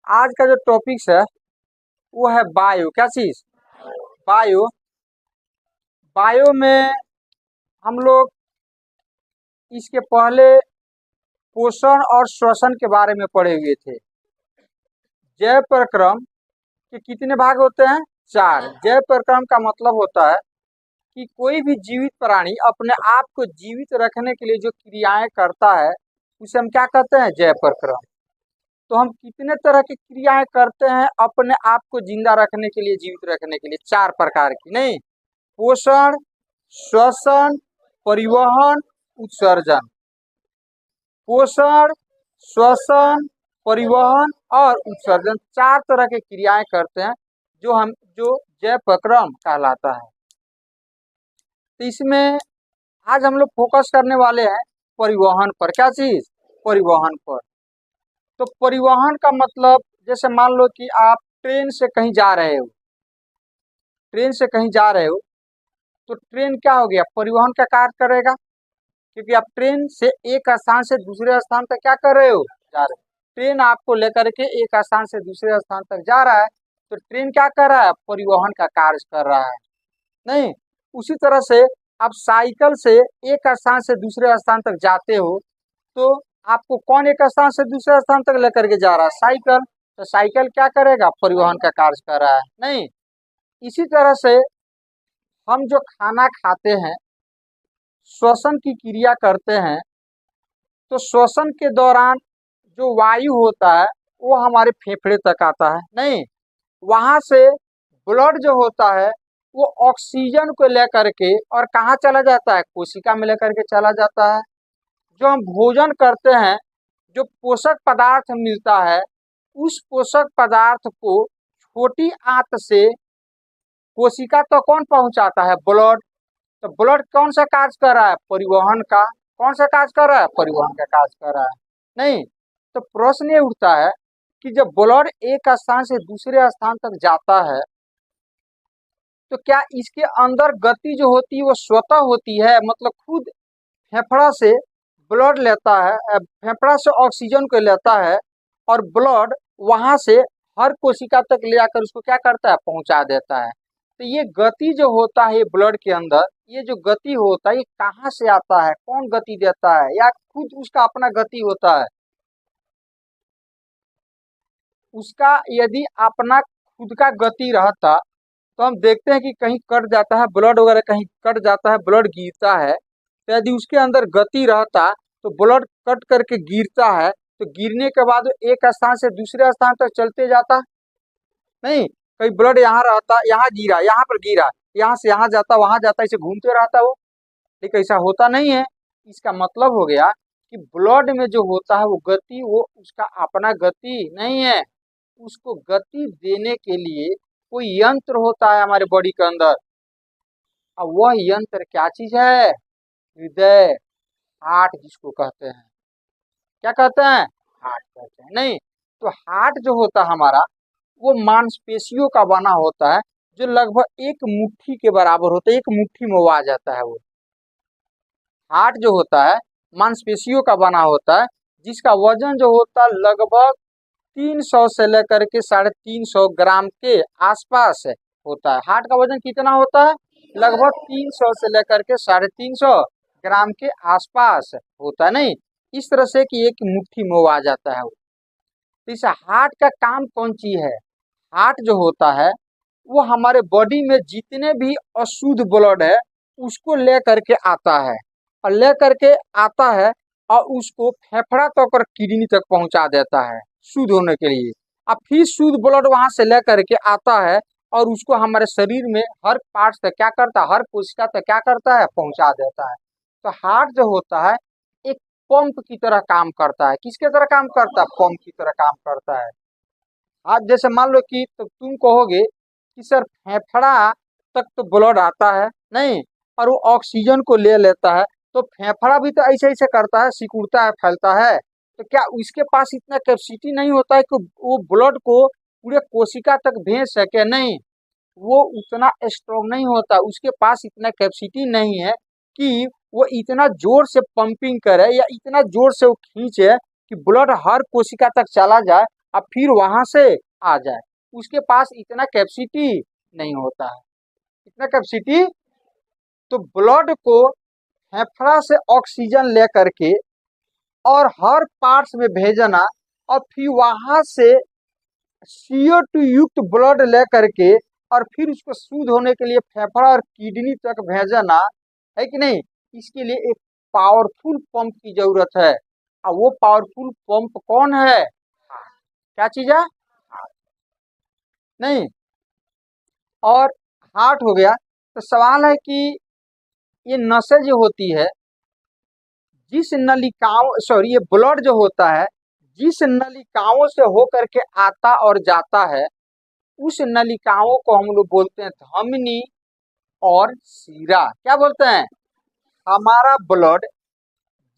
आज का जो टॉपिक्स है वो है बायो। क्या चीज? बायो। बायो में हम लोग इसके पहले पोषण और श्वसन के बारे में पढ़े हुए थे। जैव प्रक्रम के कितने भाग होते हैं? 4। जैव प्रक्रम का मतलब होता है कि कोई भी जीवित प्राणी अपने आप को जीवित रखने के लिए जो क्रियाएं करता है उसे हम क्या कहते हैं? जैव प्रक्रम। तो हम कितने तरह की क्रियाएं करते हैं अपने आप को जिंदा रखने के लिए, जीवित रखने के लिए? 4 प्रकार की। नहीं, पोषण, श्वसन, परिवहन, उत्सर्जन। पोषण, श्वसन, परिवहन और उत्सर्जन 4 तरह की क्रियाएं करते हैं जो जैव प्रक्रम कहलाता है। तो इसमें आज हम लोग फोकस करने वाले हैं परिवहन पर। क्या चीज? परिवहन पर। तो परिवहन का मतलब, जैसे मान लो कि आप ट्रेन से कहीं जा रहे हो, तो ट्रेन क्या हो गया? परिवहन का कार्य करेगा, क्योंकि आप ट्रेन से एक स्थान से दूसरे स्थान तक क्या कर रहे हो? जा रहे हो। ट्रेन आपको लेकर के एक स्थान से दूसरे स्थान तक जा रहा है, तो ट्रेन क्या कर रहा है? परिवहन का कार्य कर रहा है। नहीं, उसी तरह से आप साइकिल से एक स्थान से दूसरे स्थान तक जाते हो, तो आपको कौन एक स्थान से दूसरे स्थान तक लेकर के जा रहा है? साइकिल। तो साइकिल क्या करेगा? परिवहन का कार्य कर रहा है। नहीं, इसी तरह से हम जो खाना खाते हैं, श्वसन की क्रिया करते हैं, तो श्वसन के दौरान जो वायु होता है वो हमारे फेफड़े तक आता है। नहीं, वहां से ब्लड जो होता है वो ऑक्सीजन को लेकर के और कहाँ चला जाता है? कोशिका में लेकर के चला जाता है। जो हम भोजन करते हैं, जो पोषक पदार्थ मिलता है, उस पोषक पदार्थ को छोटी आंत से कोशिका तो कौन पहुंचाता है? ब्लड। तो ब्लड कौन सा कार्य कर रहा है? परिवहन का। कौन सा कार्य कर रहा है? परिवहन का कार्य कर रहा है। नहीं, तो प्रश्न ये उठता है कि जब ब्लड एक स्थान से दूसरे स्थान तक जाता है, तो क्या इसके अंदर गति जो होती है वो स्वतः होती है? मतलब खुद फेफड़ा से ब्लड लेता है, फेफड़ा से ऑक्सीजन को लेता है और ब्लड वहां से हर कोशिका तक ले आकर उसको क्या करता है? पहुंचा देता है। तो ये गति जो होता है ब्लड के अंदर, ये जो गति होता है ये कहाँ से आता है? कौन गति देता है, या खुद उसका अपना गति होता है? उसका यदि अपना खुद का गति रहता तो हम देखते हैं कि कहीं कट जाता है ब्लड वगैरह, कहीं कट जाता है ब्लड गिरता है, तो यदि उसके अंदर गति रहता तो ब्लड कट करके गिरता है, तो गिरने के बाद एक स्थान से दूसरे स्थान तक चलते जाता। नहीं, कहीं ब्लड यहाँ रहता, यहाँ गिरा, यहाँ पर गिरा, यहाँ से यहाँ जाता, वहां जाता, इसे घूमते रहता वो। लेकिन ऐसा होता नहीं है। इसका मतलब हो गया कि ब्लड में जो होता है वो गति, वो उसका अपना गति नहीं है। उसको गति देने के लिए कोई यंत्र होता है हमारे बॉडी के अंदर। अब वह यंत्र क्या चीज है? हृदय, हार्ट जिसको कहते हैं। क्या कहते हैं? हार्ट कहते हैं। नहीं, तो हार्ट जो होता है हमारा, वो मांसपेशियों का बना होता है, जो लगभग एक मुट्ठी के बराबर होता है। एक मुट्ठी में वो आ जाता है। वो हार्ट जो होता है मांसपेशियों का बना होता है, जिसका वजन जो होता है लगभग 300 से लेकर के 350 ग्राम के आसपास होता है। हार्ट का वजन कितना होता है? लगभग 300 से लेकर के 350 ग्राम के आसपास होता है। नहीं, इस तरह से कि एक मुट्ठी में वो आ जाता है। तो इस हार्ट का काम कौन चीज है? हार्ट जो होता है वो हमारे बॉडी में जितने भी अशुद्ध ब्लड है उसको लेकर के आता है, और लेकर के आता है और उसको फेफड़ा तक और किडनी तक पहुंचा देता है शुद्ध होने के लिए। अब फिर शुद्ध ब्लड वहां से लेकर के आता है और उसको हमारे शरीर में हर पार्ट तक क्या करता है? हर कोशिका तक क्या करता है? पहुंचा देता है। तो हार्ट जो होता है एक पंप की तरह काम करता है। किसके तरह काम करता है? पंप की तरह काम करता है। आज जैसे मान लो कि तो तुम कहोगे कि सर फेफड़ा तक तो ब्लड आता है, नहीं, और वो ऑक्सीजन को ले लेता है, तो फेफड़ा भी तो ऐसे ऐसे करता है, सिकुड़ता है, फैलता है। तो क्या उसके पास इतना कैपेसिटी नहीं होता है कि वो ब्लड को पूरे कोशिका तक भेज सके? नहीं, वो उतना स्ट्रॉन्ग नहीं होता, उसके पास इतना कैपेसिटी नहीं है कि वो इतना जोर से पंपिंग करे या इतना जोर से वो खींचे कि ब्लड हर कोशिका तक चला जाए अब फिर वहां से आ जाए, उसके पास इतना कैपेसिटी नहीं होता है, इतना कैपेसिटी। तो ब्लड को फेफड़ा से ऑक्सीजन लेकर के और हर पार्ट्स में भेजना, और फिर वहां से CO2 युक्त ब्लड लेकर के और फिर उसको शुद्ध होने के लिए फेफड़ा और किडनी तक भेजना, है कि नहीं। इसके लिए एक पावरफुल पंप की जरूरत है, और वो पावरफुल पंप कौन है? क्या चीज है? नहीं, और हार्ट हो गया। तो सवाल है कि ये नसें जो होती है, जिस नलिकाओं, सॉरी, ये ब्लड जो होता है जिस नलिकाओं से होकर के आता और जाता है, उस नलिकाओं को हम लोग बोलते हैं धमनी और सीरा। क्या बोलते हैं? हमारा ब्लड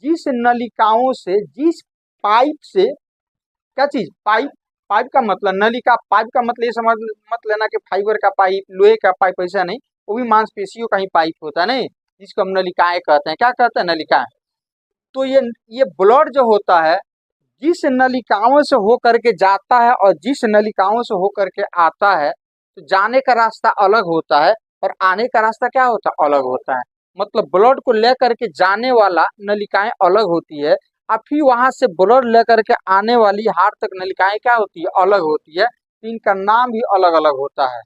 जिस नलिकाओं से, जिस पाइप से, क्या चीज? पाइप। पाइप का मतलब नलिका, पाइप का मतलब ये समझ मत लेना कि फाइबर का पाइप, लोहे का पाइप, ऐसा नहीं। वो भी मांसपेशियों का ही पाइप होता है, नहीं, जिसको हम नलिकाएं कहते हैं। क्या कहते हैं? नलिकाएं। तो ये ब्लड जो होता है, जिस नलिकाओं से होकर के जाता है और जिस नलिकाओं से होकर के आता है, तो जाने का रास्ता अलग होता है और आने का रास्ता क्या होता है? अलग होता है। मतलब ब्लड को लेकर के जाने वाला नलिकाएं अलग होती है, और फिर वहां से ब्लड लेकर के आने वाली हार्ट तक नलिकाएं क्या होती है? अलग होती है। तो इनका नाम भी अलग अलग होता है।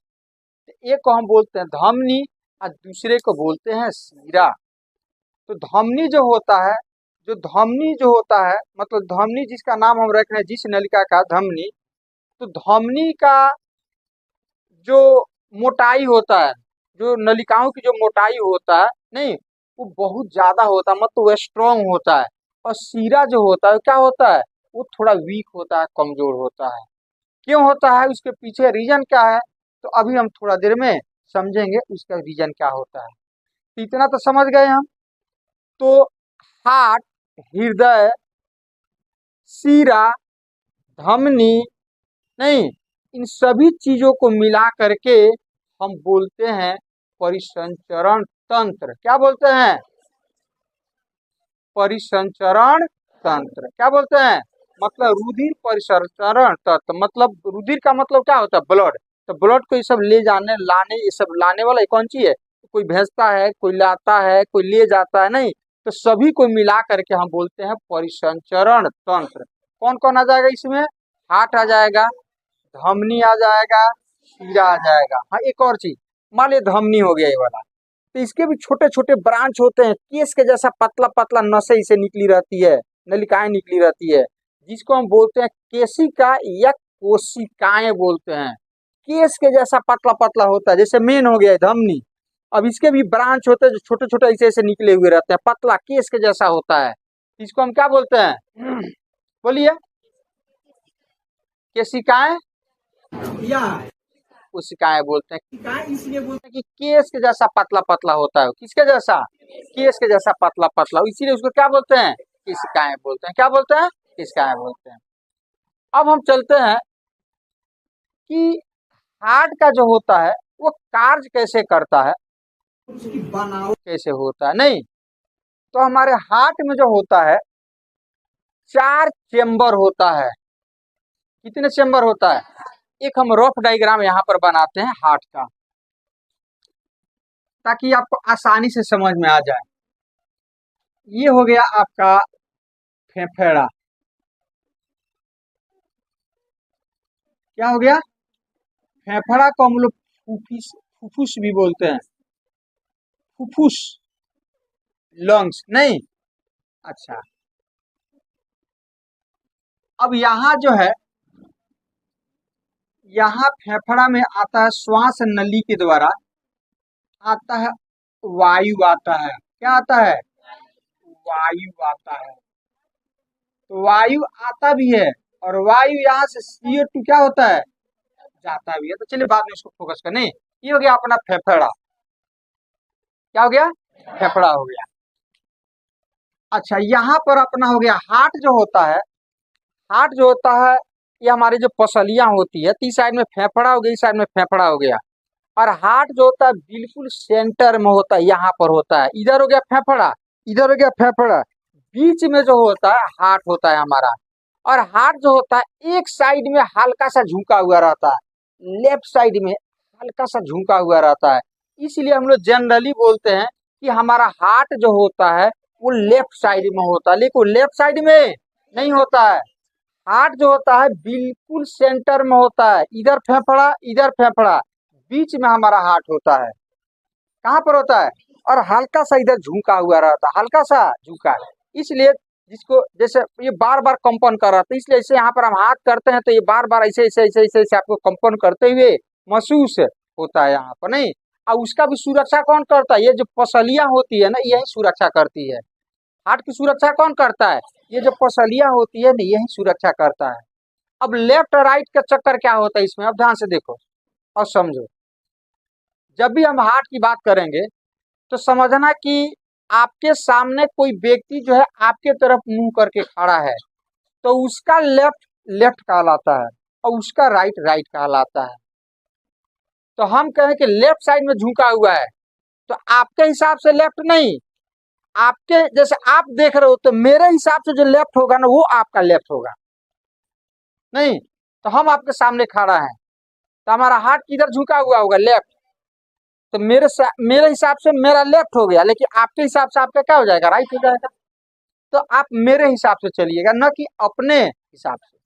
तो एक को हम बोलते हैं धमनी और दूसरे को बोलते हैं सीरा। तो धमनी जो होता है, धमनी जो होता है, मतलब धमनी जिसका नाम हम रख रहे हैं, जिस नलिका का धमनी, तो धमनी का जो मोटाई होता है, जो नलिकाओं की जो मोटाई होता है, नहीं, वो बहुत ज्यादा होता है, मतलब वो स्ट्रांग होता है। और सीरा जो होता है क्या होता है? वो थोड़ा वीक होता है, कमजोर होता है। क्यों होता है? उसके पीछे रीजन क्या है? तो अभी हम थोड़ा देर में समझेंगे उसका रीजन क्या होता है। तो इतना तो समझ गए हम। तो हार्ट, हृदय, सीरा, धमनी, नहीं, इन सभी चीजों को मिला करके हम बोलते हैं परिसंचरण तंत्र। क्या बोलते हैं? परिसंचरण तंत्र। क्या बोलते हैं? मतलब रुधिर परिसंचरण तंत्र। मतलब रुधिर का मतलब क्या होता है? ब्लड। तो ब्लड को ये सब ले जाने, लाने, ये सब लाने वाला कौन सी है? कोई भेजता है, कोई लाता है, कोई ले जाता है, नहीं। तो सभी को मिला करके हम बोलते हैं परिसंचरण तंत्र। कौन कौन आ जाएगा इसमें? हार्ट आ जाएगा, धमनी आ जाएगा, शीरा आ जाएगा। हाँ, एक और चीज, मान लीजिए धमनी हो गया ये वाला, तो इसके भी छोटे छोटे ब्रांच होते हैं, केस के जैसा पतला पतला नसें इसे निकली रहती है, नलिकाएं निकली रहती है, जिसको हम बोलते हैं केशिका या कोशिकाएं बोलते हैं। केस के जैसा पतला पतला होता है, जैसे मेन हो गया धमनी। अब इसके भी ब्रांच होते हैं जो छोटे छोटे ऐसे ऐसे निकले हुए रहते हैं, पतला केस के जैसा होता है। इसको हम क्या बोलते हैं? बोलिए। केशिकाएं या कोशिकाएं बोलते हैं। कोशिकाएं इसलिए बोलते हैं कि केस के जैसा पतला पतला होता है। किसके जैसा? केस के जैसा पतला पतला, इसीलिए उसको क्या बोलते हैं? कोशिकाएं बोलते हैं। क्या बोलते हैं? कोशिकाएं बोलते हैं। अब हम चलते हैं कि हार्ट का जो होता है वो कार्य कैसे करता है, उसकी बनावट कैसे होता है, नहीं। तो हमारे हार्ट में जो होता है 4 चेम्बर होता है। कितने चेम्बर होता है? एक हम रफ डायग्राम यहाँ पर बनाते हैं हार्ट का, ताकि आपको आसानी से समझ में आ जाए। ये हो गया आपका फेफड़ा। क्या हो गया? फेफड़ा को हम लोग फुफ्फुस भी बोलते हैं। फुफ्फुस, लंग्स, नहीं। अच्छा, अब यहाँ जो है, यहाँ फेफड़ा में आता है श्वास नली के द्वारा आता है, वायु आता है। क्या आता है? वायु आता है। तो वायु आता भी है, और वायु यहाँ से CO2 क्या होता है? जाता भी है। तो चलिए बाद में इसको फोकस करने। ये हो गया अपना फेफड़ा। क्या हो गया? फेफड़ा हो गया। अच्छा, यहाँ पर अपना हो गया हार्ट जो होता है। हार्ट जो होता है, ये हमारी जो पसलियां होती है, तीस साइड में फेफड़ा हो गया, इस साइड में फेफड़ा हो गया। और हार्ट जो होता है बिल्कुल सेंटर में होता है, यहाँ पर होता है। इधर हो गया फेफड़ा, इधर हो गया फेफड़ा, बीच में जो होता है हार्ट होता है हमारा। और हार्ट जो होता है एक साइड में हल्का सा झुका हुआ रहता है, लेफ्ट साइड में हल्का सा झुका हुआ रहता है। इसलिए हम लोग जनरली बोलते हैं कि हमारा हार्ट जो होता है वो लेफ्ट साइड में होता है, लेकिन लेफ्ट साइड में नहीं होता है। हार्ट जो होता है बिल्कुल सेंटर में होता है, इधर फेफड़ा बीच में हमारा हार्ट होता है। कहाँ पर होता है? और हल्का सा इधर झुका हुआ रहता है, हल्का सा झुका है। इसलिए जिसको जैसे ये बार बार कंपन कर रहा था, इसलिए ऐसे यहाँ पर हम हाथ करते हैं तो ये बार बार ऐसे ऐसे ऐसे ऐसे ऐसे आपको कंपन करते हुए महसूस होता है यहाँ पर, नहीं। और उसका भी सुरक्षा कौन करता है? ये जो पसलियां होती है ना, यही सुरक्षा करती है। हार्ट की सुरक्षा कौन करता है? ये जो पसलियां होती है ना, यही सुरक्षा करता है। अब लेफ्ट और राइट का चक्कर क्या होता है इसमें, अब ध्यान से देखो और समझो। जब भी हम हार्ट की बात करेंगे तो समझना कि आपके सामने कोई व्यक्ति जो है आपके तरफ मुंह करके खड़ा है, तो उसका लेफ्ट लेफ्ट कहलाता है और उसका राइट राइट कहलाता है। तो हम कहें कि लेफ्ट साइड में झुका हुआ है, तो आपके हिसाब से लेफ्ट नहीं, आपके जैसे आप देख रहे हो तो मेरे हिसाब से जो लेफ्ट होगा ना वो आपका लेफ्ट होगा, नहीं। तो हम आपके सामने खड़ा है तो हमारा हाथ किधर झुका हुआ होगा? लेफ्ट। तो मेरे हिसाब से मेरा लेफ्ट हो गया, लेकिन आपके हिसाब से आपका क्या हो जाएगा? राइट हो जाएगा। तो आप मेरे हिसाब से चलिएगा, न कि अपने हिसाब से,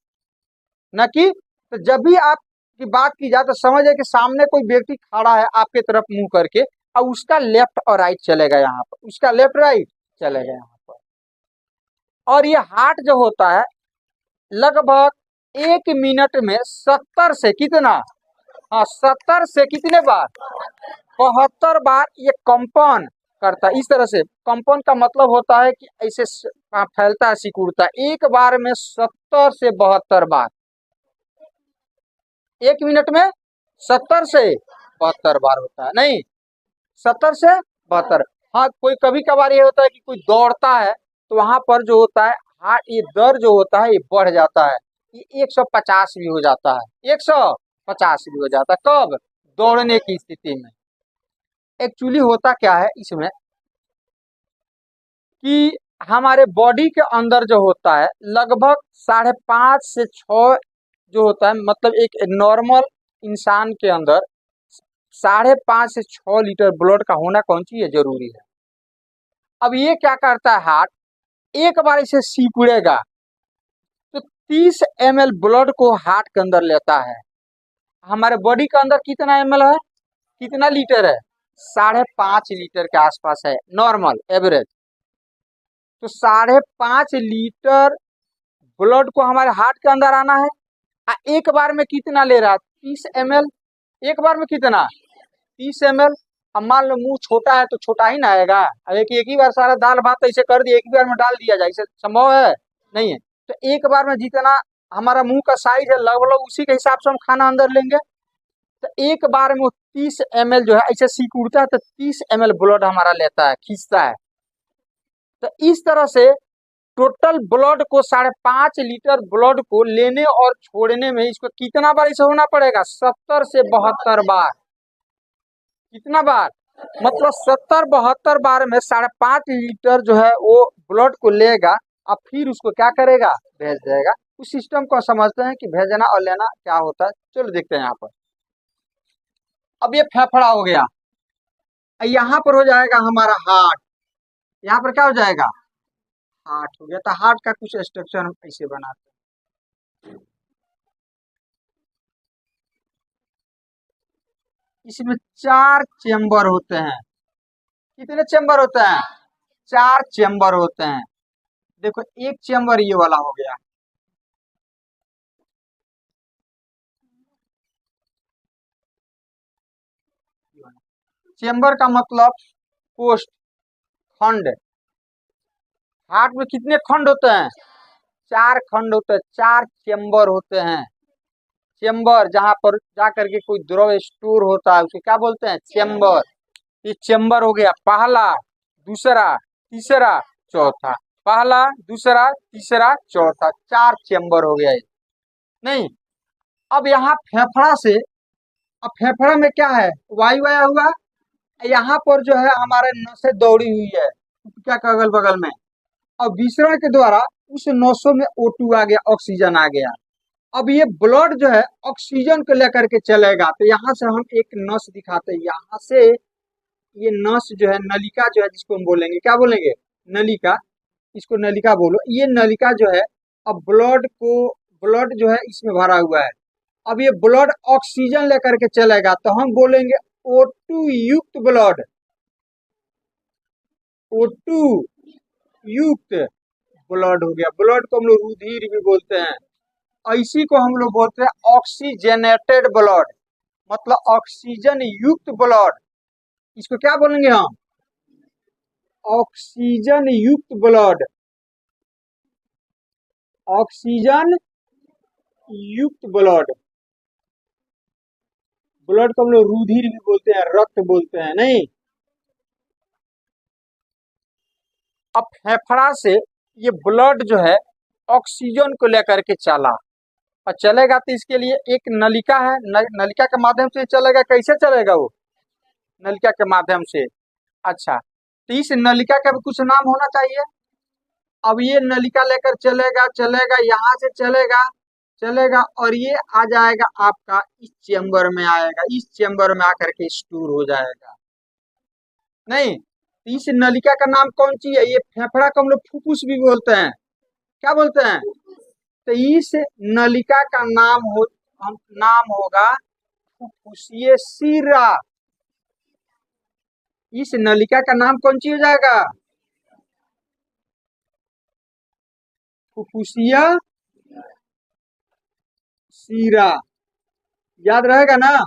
न कि तो जब भी आप की बात की जाए तो समझे कि सामने कोई व्यक्ति खड़ा है आपके तरफ मुंह करके और उसका लेफ्ट और राइट चलेगा यहाँ पर, उसका लेफ्ट राइट चलेगा यहाँ पर। और ये हार्ट जो होता है लगभग 1 मिनट में 70 से कितना, हाँ 70 से कितने बार? 72 बार ये कंपन करता है। इस तरह से कंपन का मतलब होता है कि ऐसे फैलता है, सिकुड़ता है, एक बार में 70 से 72 बार, 1 मिनट में 70 से 72 बार होता है, नहीं 70 से 72। हाँ कोई कभी कभार ये होता है कि कोई दौड़ता है तो वहां पर जो होता है हार्ट, ये दर जो होता है ये बढ़ जाता है, ये 150 भी हो जाता है, 150 भी हो जाता है। कब? दौड़ने की स्थिति में। एक्चुअली होता क्या है इसमें कि हमारे बॉडी के अंदर जो होता है लगभग 5.5 से 6 जो होता है, मतलब एक नॉर्मल इंसान के अंदर 5.5 से 6 लीटर ब्लड का होना कौन सी है? जरूरी है। अब ये क्या करता है हार्ट, एक बार इसे सिकुड़ेगा तो 30 ml ब्लड को हार्ट के अंदर लेता है। हमारे बॉडी के अंदर कितना ml है, कितना लीटर है? 5.5 लीटर के आसपास है नॉर्मल एवरेज। तो 5.5 लीटर ब्लड को हमारे हार्ट के अंदर आना है, एक बार में कितना ले रहा है? 30 ml। एक बार में कितना? 30 ml। अब मान लो मुंह छोटा है तो छोटा ही ना आएगा, अब एक ही बार सारा दाल भात ऐसे कर दिया, एक ही बार में डाल दिया जाए, इसे संभव है? नहीं है। तो एक बार में जितना हमारा मुंह का साइज है लगभग उसी के हिसाब से हम खाना अंदर लेंगे। तो एक बार में 30 ml जो है ऐसे सिकुड़ता है तो 30 ml ब्लड हमारा लेता है, खींचता है। तो इस तरह से टोटल ब्लड को 5.5 लीटर ब्लड को लेने और छोड़ने में इसको कितना बार इसे होना पड़ेगा? 70 से 72 बार। कितना बार? मतलब 70-72 बार में 5.5 लीटर जो है वो ब्लड को लेगा और फिर उसको क्या करेगा? भेज देगा। उस सिस्टम को समझते हैं कि भेजना और लेना क्या होता है। चलो देखते हैं यहाँ पर। अब ये फेफड़ा हो गया, यहाँ पर हो जाएगा हमारा हार्ट। यहाँ पर क्या हो जाएगा? हार्ट हो गया। तो हार्ट का कुछ स्ट्रक्चर हम ऐसे बनाते हैं। इसमें 4 चेम्बर होते हैं। कितने चेम्बर होते हैं? 4 चेम्बर होते हैं। देखो एक चेम्बर ये वाला हो गया, चेम्बर का मतलब पोस्ट, खंड। हार्ट में कितने खंड होते हैं? 4 खंड होते हैं, 4 चेम्बर होते हैं। चेम्बर जहां पर जा करके कोई द्रव स्टोर होता है उसे क्या बोलते हैं? चेम्बर। ये चेम्बर हो गया पहला, दूसरा, तीसरा, चौथा। पहला, दूसरा, तीसरा, चौथा, 4 चेम्बर हो गया ये, नहीं। अब यहाँ फेफड़ा से, अब फेफड़ा में क्या है? वायु आया हुआ, यहाँ पर जो है हमारे नसें दौड़ी हुई है क्या, अगल बगल में, और विसरण के द्वारा उस नसों में O2 आ गया, ऑक्सीजन आ गया। अब ये ब्लड जो है ऑक्सीजन को लेकर के चलेगा, तो यहाँ से हम एक नस दिखाते हैं, यहाँ से ये नस जो है, नलिका जो है, जिसको हम बोलेंगे, क्या बोलेंगे, नलिका, इसको नलिका बोलो। ये नलिका जो है, अब ब्लड जो है इसमें भरा हुआ है। अब ये ब्लड ऑक्सीजन लेकर के चलेगा, तो हम बोलेंगे O2 युक्त ब्लड, O2 युक्त ब्लड हो गया। ब्लड को हम लोग रुधिर भी बोलते हैं, इसी को हम लोग बोलते हैं ऑक्सीजनेटेड ब्लड, मतलब ऑक्सीजन युक्त ब्लड। इसको क्या बोलेंगे हम, ऑक्सीजन युक्त ब्लड, ऑक्सीजन युक्त ब्लड। ब्लड को हम लोग रुधिर भी बोलते हैं, रक्त बोलते हैं, नहीं। अब फेफड़ा से ये ब्लड जो है ऑक्सीजन को लेकर के चला, और चलेगा तो इसके लिए एक नलिका है, नलिका के माध्यम से चलेगा। कैसे चलेगा वो, नलिका के माध्यम से। अच्छा, तो इस नलिका का भी कुछ नाम होना चाहिए। अब ये नलिका लेकर चलेगा, चलेगा यहाँ से चलेगा, चलेगा और ये आ जाएगा आपका इस चेम्बर में आएगा, इस चेम्बर में आकर के स्टोर हो जाएगा, नहीं। इस नलिका का नाम कौन सी है, ये फेफड़ा को हम लोग फुफ्फुस भी बोलते हैं, क्या बोलते हैं। तो इस नलिका का नाम होगा फुफ्फुसीय शिरा। इस नलिका का नाम कौन सी हो जाएगा, फुफ्फुसीय शिरा, याद रहेगा ना।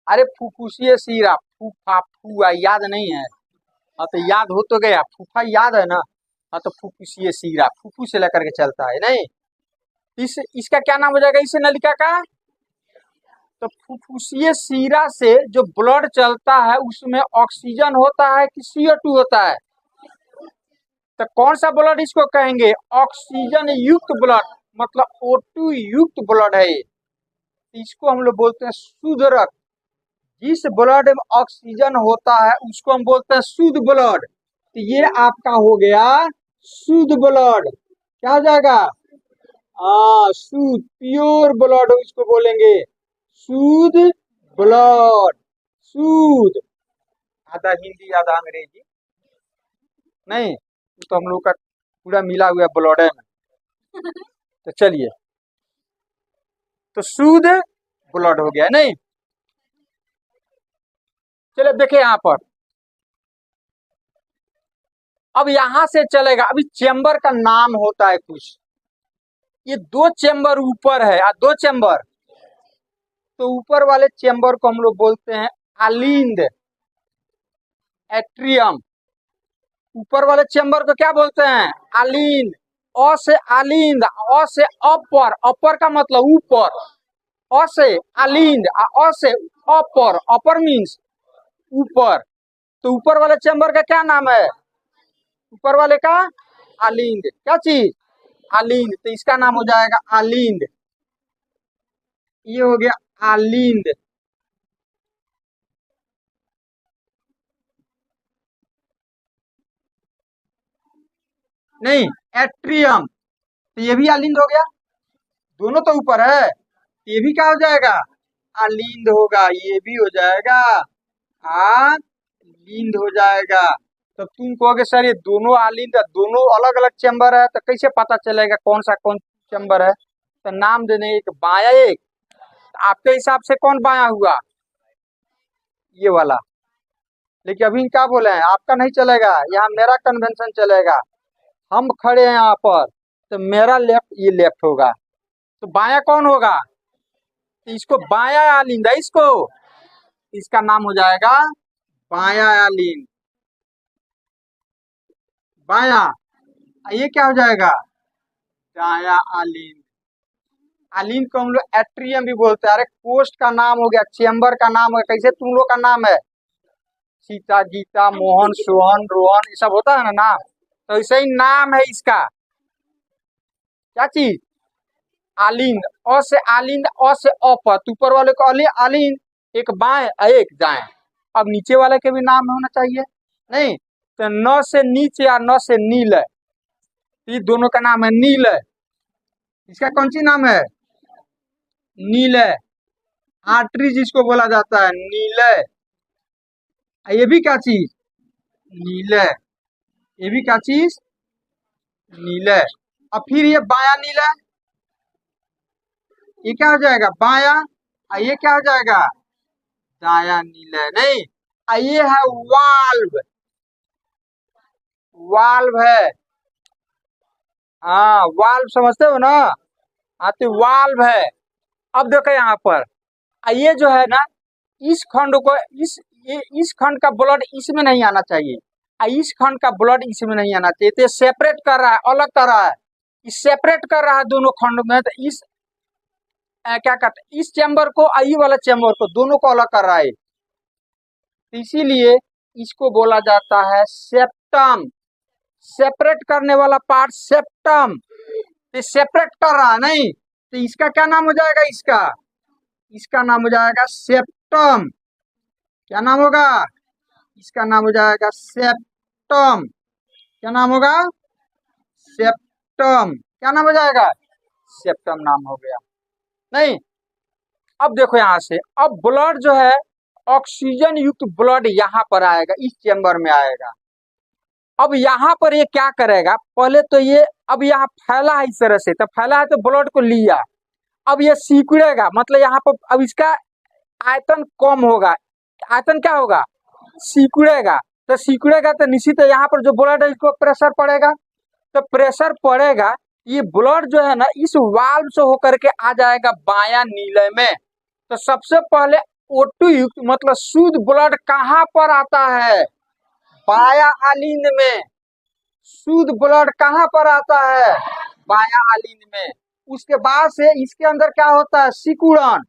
अरे फुफ्फुसीय शिरा, फूफा फूआ याद नहीं है, हाँ तो याद हो तो गया, फूफा याद है ना, हाँ तो फुफ्फुसीय शिरा, फुफ्फु से लेकर के चलता है, नहीं। इसका क्या नाम हो जाएगा इस नलिका का, तो फुफ्फुसीय शिरा से जो ब्लड चलता है उसमें ऑक्सीजन होता है कि CO2 होता है, तो कौन सा ब्लड इसको कहेंगे, ऑक्सीजन युक्त ब्लड, मतलब O2 युक्त ब्लड है ये। इसको हम लोग बोलते हैं शुद्ध रक्त। जिस ब्लड में ऑक्सीजन होता है उसको हम बोलते हैं शुद्ध ब्लड। तो ये आपका हो गया शुद्ध ब्लड, क्या हो जाएगा, शुद्ध प्योर ब्लड इसको बोलेंगे, शुद्ध ब्लड, शुद्ध, आधा हिंदी आधा अंग्रेजी, नहीं तो हम लोग का पूरा मिला हुआ ब्लड है में। तो चलिए, तो शुद्ध ब्लड हो गया, नहीं। चलिए देखिए यहाँ पर, अब यहां से चलेगा, अभी चेंबर का नाम होता है कुछ, ये 2 चेंबर ऊपर है, 2 चेंबर, तो ऊपर वाले चेंबर को हम लोग बोलते हैं अलिंद, एट्रियम। ऊपर वाले चेंबर को क्या बोलते हैं, अलिंद। अ से अलिंद, अ से अपर, अपर का मतलब ऊपर, अ से अलिंद, अ से अपर, अपर मीन्स ऊपर। तो ऊपर वाले चेंबर का क्या नाम है, ऊपर वाले का अलिंद, क्या चीज, अलिंद। तो इसका नाम हो जाएगा अलिंद, ये हो गया अलिंद। नहीं, एट्रियम, तो ये भी अलिंद हो गया, दोनों तो ऊपर है, ये भी क्या हो जाएगा, अलिंद होगा, ये भी हो जाएगा अलिंद हो जाएगा। तो तुम कहोगे सर ये दोनों अलिंद, दोनों अलग अलग चेंबर है, तो कैसे पता चलेगा कौन सा कौन चेंबर है। तो नाम देने, एक बाया, एक आपके हिसाब से कौन बाया हुआ, ये वाला। लेकिन अभी क्या बोले हैं, आपका नहीं चलेगा, यहाँ मेरा कन्वेंशन चलेगा। हम खड़े हैं यहाँ पर, तो मेरा लेफ्ट, ये लेफ्ट होगा, तो बाया कौन होगा, तो इसको बाया अलिंद है, इसको, इसका नाम हो जाएगा बाया अलिंद, बाया। ये क्या हो जाएगा, दाया अलिंद। अलिंद को हम लोग एट्रियम भी बोलते हैं। अरे कोस्ट का नाम हो गया, चेंबर का नाम हो गया, कैसे तुम लोग का नाम है सीता, गीता, मोहन, सोहन, रोहन, ये सब होता है ना नाम, तो ऐसे ही नाम है इसका, क्या चीज, अलिंद। अ से अलिंद, अ से अपर, ऊपर वाले को अलिंद, एक बाएं एक दाएं। अब नीचे वाले के भी नाम होना चाहिए, नहीं। तो न से नीच या न से नील, ये दोनों का नाम है नील। इसका कौन सी नाम है? नील। आर्टरी जिसको बोला जाता है नील। ये भी क्या चीज? नील। ये भी क्या चीज? नील। अब फिर ये बाया नील, ये क्या हो जाएगा? बाया। ये क्या हो जाएगा? दाया नील। नहीं, ये है वाल्व। वाल्व है। हाँ, वाल्व समझते हो ना? हाँ, तो वाल्व है। अब देखो यहाँ पर, ये जो है ना, इस खंड को इस खंड का ब्लड इसमें नहीं आना चाहिए, इस खंड का ब्लड इसमें नहीं आना चाहिए, तो सेपरेट कर रहा है, अलग कर रहा है। इस सेपरेट कर रहा है दोनों खंड में, तो इस क्या कहते हैं, इस चैम्बर को आई वाला चैम्बर को दोनों को अलग कर रहा है। तो इसीलिए इसको बोला जाता है सेप्टम। सेपरेट करने वाला पार्ट सेप्टम। तो सेपरेट कर रहा है नहीं, तो इसका क्या नाम हो जाएगा? इसका नाम हो जाएगा सेप्टम। क्या नाम होगा? इसका नाम हो जाएगा सेप्टम। क्या नाम होगा? सेप्टम। क्या नाम हो जाएगा? सेप्टम नाम हो गया। नहीं, अब देखो यहाँ से, अब ब्लड जो है, ऑक्सीजन युक्त ब्लड यहाँ पर आएगा, इस चेम्बर में आएगा। अब यहाँ पर ये क्या करेगा? पहले तो ये, अब यहाँ फैला है इस तरह से, तो फैला है तो ब्लड को लिया। अब ये सिकुड़ेगा, मतलब यहाँ पर अब इसका आयतन कम होगा। आयतन क्या होगा? सिकुड़ेगा। तो सिकुड़ेगा तो निश्चित है यहाँ पर जो ब्लड है इसको प्रेशर पड़ेगा। तो प्रेशर पड़ेगा, ये ब्लड जो है ना, इस वाल्व से होकर के आ जाएगा बाया नीले में। तो सबसे पहले O2 युक्त मतलब शुद्ध ब्लड कहाँ पर आता है? बाया आलिंद में। शुद्ध ब्लड कहाँ पर आता है? बाया आलिंद में। उसके बाद से इसके अंदर क्या होता है? सिकुड़न,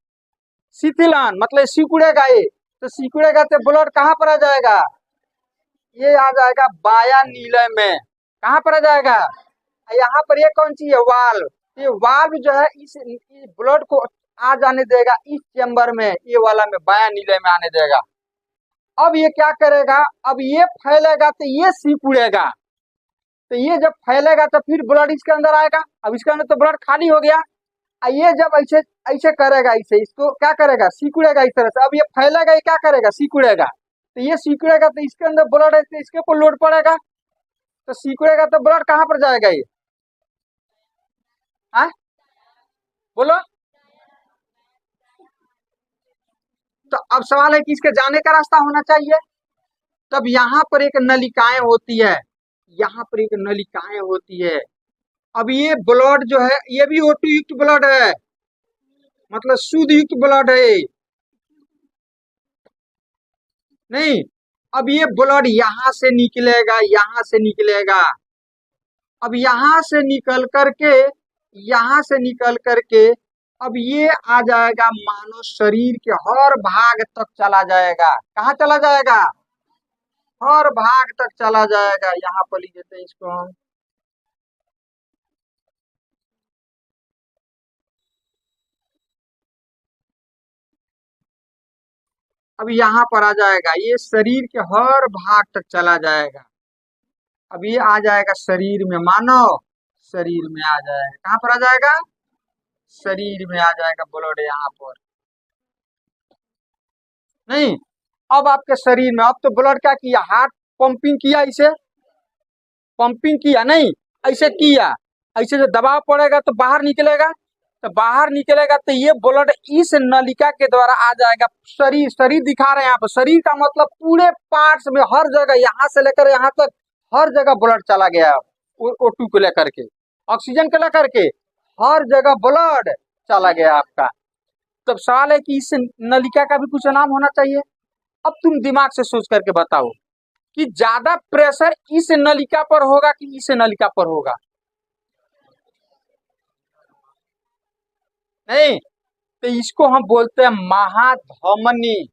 शिथिलन, मतलब सिकुड़ेगा ये। तो सिकुड़ेगा तो ब्लड कहाँ पर आ जाएगा? ये आ जाएगा बाया नीले में। कहाँ पर आ जाएगा? यहाँ पर ये कौन सी है? वाल्व। ये वाल्व जो है इस ब्लड को आ जाने देगा इस चैम्बर में, ये वाला में बाया नीले में आने देगा। अब ये क्या करेगा? अब ये फैलेगा तो ये सिकुड़ेगा। तो ये जब फैलेगा तो फिर ब्लड इसके अंदर आएगा। अब इसके अंदर तो ब्लड खाली हो गया। ये जब ऐसे ऐसे करेगा, इसे इसको क्या करेगा? सिकुड़ेगा इस तरह से। अब ये फैलेगा, ये क्या करेगा? सिकुड़ेगा। तो ये सिकुड़ेगा तो इसके अंदर ब्लड है, तो इसके ऊपर लोड पड़ेगा। तो सिकुड़ेगा तो ब्लड कहाँ पर जाएगा? ये बोलो। तो अब सवाल है कि इसके जाने का रास्ता होना चाहिए। तब यहाँ पर एक नलिकाएं होती है, यहाँ पर एक नलिकाएं होती है। अब ये ब्लड जो है, ये भी O2 युक्त ब्लड है, मतलब शुद्ध युक्त ब्लड है। नहीं, अब ये ब्लड यहाँ से निकलेगा, यहाँ से निकलेगा। अब यहाँ से निकल करके, यहाँ से निकल करके अब ये आ जाएगा, मानव शरीर के हर भाग तक चला जाएगा। कहाँ चला जाएगा? हर भाग तक चला जाएगा। यहाँ पर लिख देते हैं इसको हम। अब यहाँ पर आ जाएगा, ये शरीर के हर भाग तक चला जाएगा। अब ये आ जाएगा शरीर में, मानव शरीर में आ जाएगा। कहाँ पर आ जाएगा? शरीर में आ जाएगा ब्लड यहाँ पर। नहीं, अब आपके शरीर में, अब तो ब्लड क्या किया? हार्ट पंपिंग किया, इसे पंपिंग किया नहीं, ऐसे किया, ऐसे जो दबाव पड़ेगा तो बाहर निकलेगा। तो बाहर निकलेगा तो ये ब्लड इस नलिका के द्वारा आ जाएगा। शरीर, शरीर दिखा रहे हैं यहाँ पर। शरीर का मतलब पूरे पार्ट्स में, हर जगह, यहाँ से लेकर यहाँ तक हर जगह ब्लड चला गया। O2 को लेकर के, ऑक्सीजन को लेकर के हर जगह ब्लड चला गया आपका। तब सवाल है कि इस नलिका का भी कुछ नाम होना चाहिए। अब तुम दिमाग से सोच करके बताओ कि ज्यादा प्रेशर इस नलिका पर होगा कि इस नलिका पर होगा? नहीं, तो इसको हम बोलते हैं महाधमनी।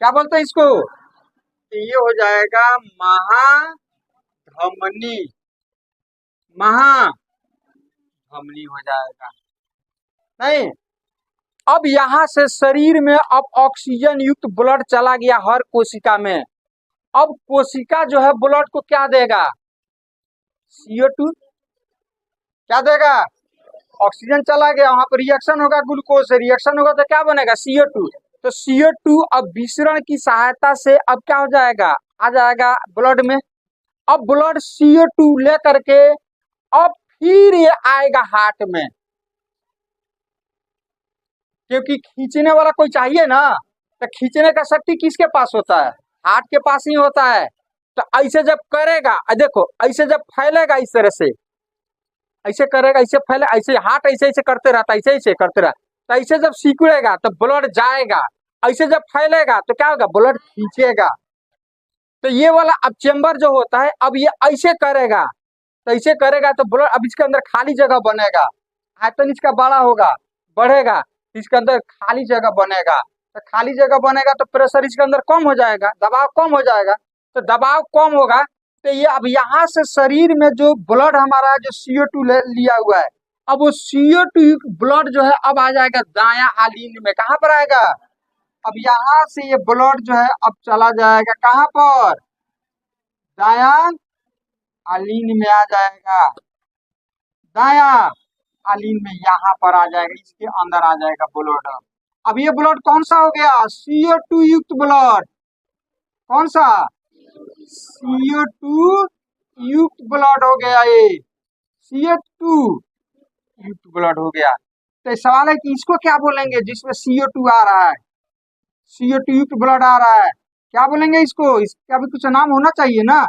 क्या बोलते हैं इसको? तो ये हो जाएगा महाधमनी। महाधमनी हो जाएगा। नहीं, अब यहाँ से शरीर में अब ऑक्सीजन युक्त ब्लड चला गया हर कोशिका में। अब कोशिका जो है ब्लड को क्या देगा? CO2 क्या देगा, ऑक्सीजन चला गया, वहां पर रिएक्शन होगा, ग्लूकोज से रिएक्शन होगा तो क्या बनेगा, CO2। तो CO2 अब विसरण की सहायता से अब क्या हो जाएगा, आ जाएगा ब्लड में। अब ब्लड CO2 ले करके अब फिर ये आएगा हार्ट में, क्योंकि खींचने वाला कोई चाहिए ना, तो खींचने का शक्ति किसके पास होता है, हार्ट के पास ही होता है। तो ऐसे जब करेगा, देखो ऐसे जब फैलेगा इस तरह से, ऐसे करेगा, ऐसे फैले, ऐसे हार्ट ऐसे ऐसे करते रहता है, ऐसे ऐसे करते रहता, तो ऐसे जब सिकुड़ेगा तो ब्लड जाएगा, ऐसे जब फैलेगा तो क्या होगा, ब्लड खींचेगा। तो ये वाला अब चेम्बर जो होता है, अब ये ऐसे करेगा, तो ऐसे करेगा तो ब्लड, अब इसके अंदर खाली जगह बनेगा, आयतन इसका बड़ा होगा, बढ़ेगा, इसके अंदर खाली जगह बनेगा, तो खाली जगह बनेगा तो प्रेशर इसके अंदर कम हो जाएगा, दबाव कम हो जाएगा। तो दबाव कम होगा तो ये अब यहाँ से शरीर में जो ब्लड हमारा जो CO2 लिया हुआ है, अब वो CO2 ब्लड जो है अब आ जाएगा दायां आलिंग में, कहाँ पर आएगा, अब यहाँ से ये ब्लड जो है अब चला जाएगा कहाँ पर, दायां आलिंग में आ जाएगा, दायां आलिंग में यहाँ पर आ जाएगा, इसके अंदर आ जाएगा ब्लड। अब ये ब्लड कौन सा हो गया, CO2 युक्त ब्लड, कौन सा, CO2 युक्त ब्लड हो गया, ये CO2 युक्त ब्लड हो गया। तो सवाल है कि इसको क्या बोलेंगे जिसमें CO2 आ रहा है, CO2 युक्त ब्लड आ रहा है, क्या बोलेंगे इसको, इसका भी कुछ नाम होना चाहिए ना।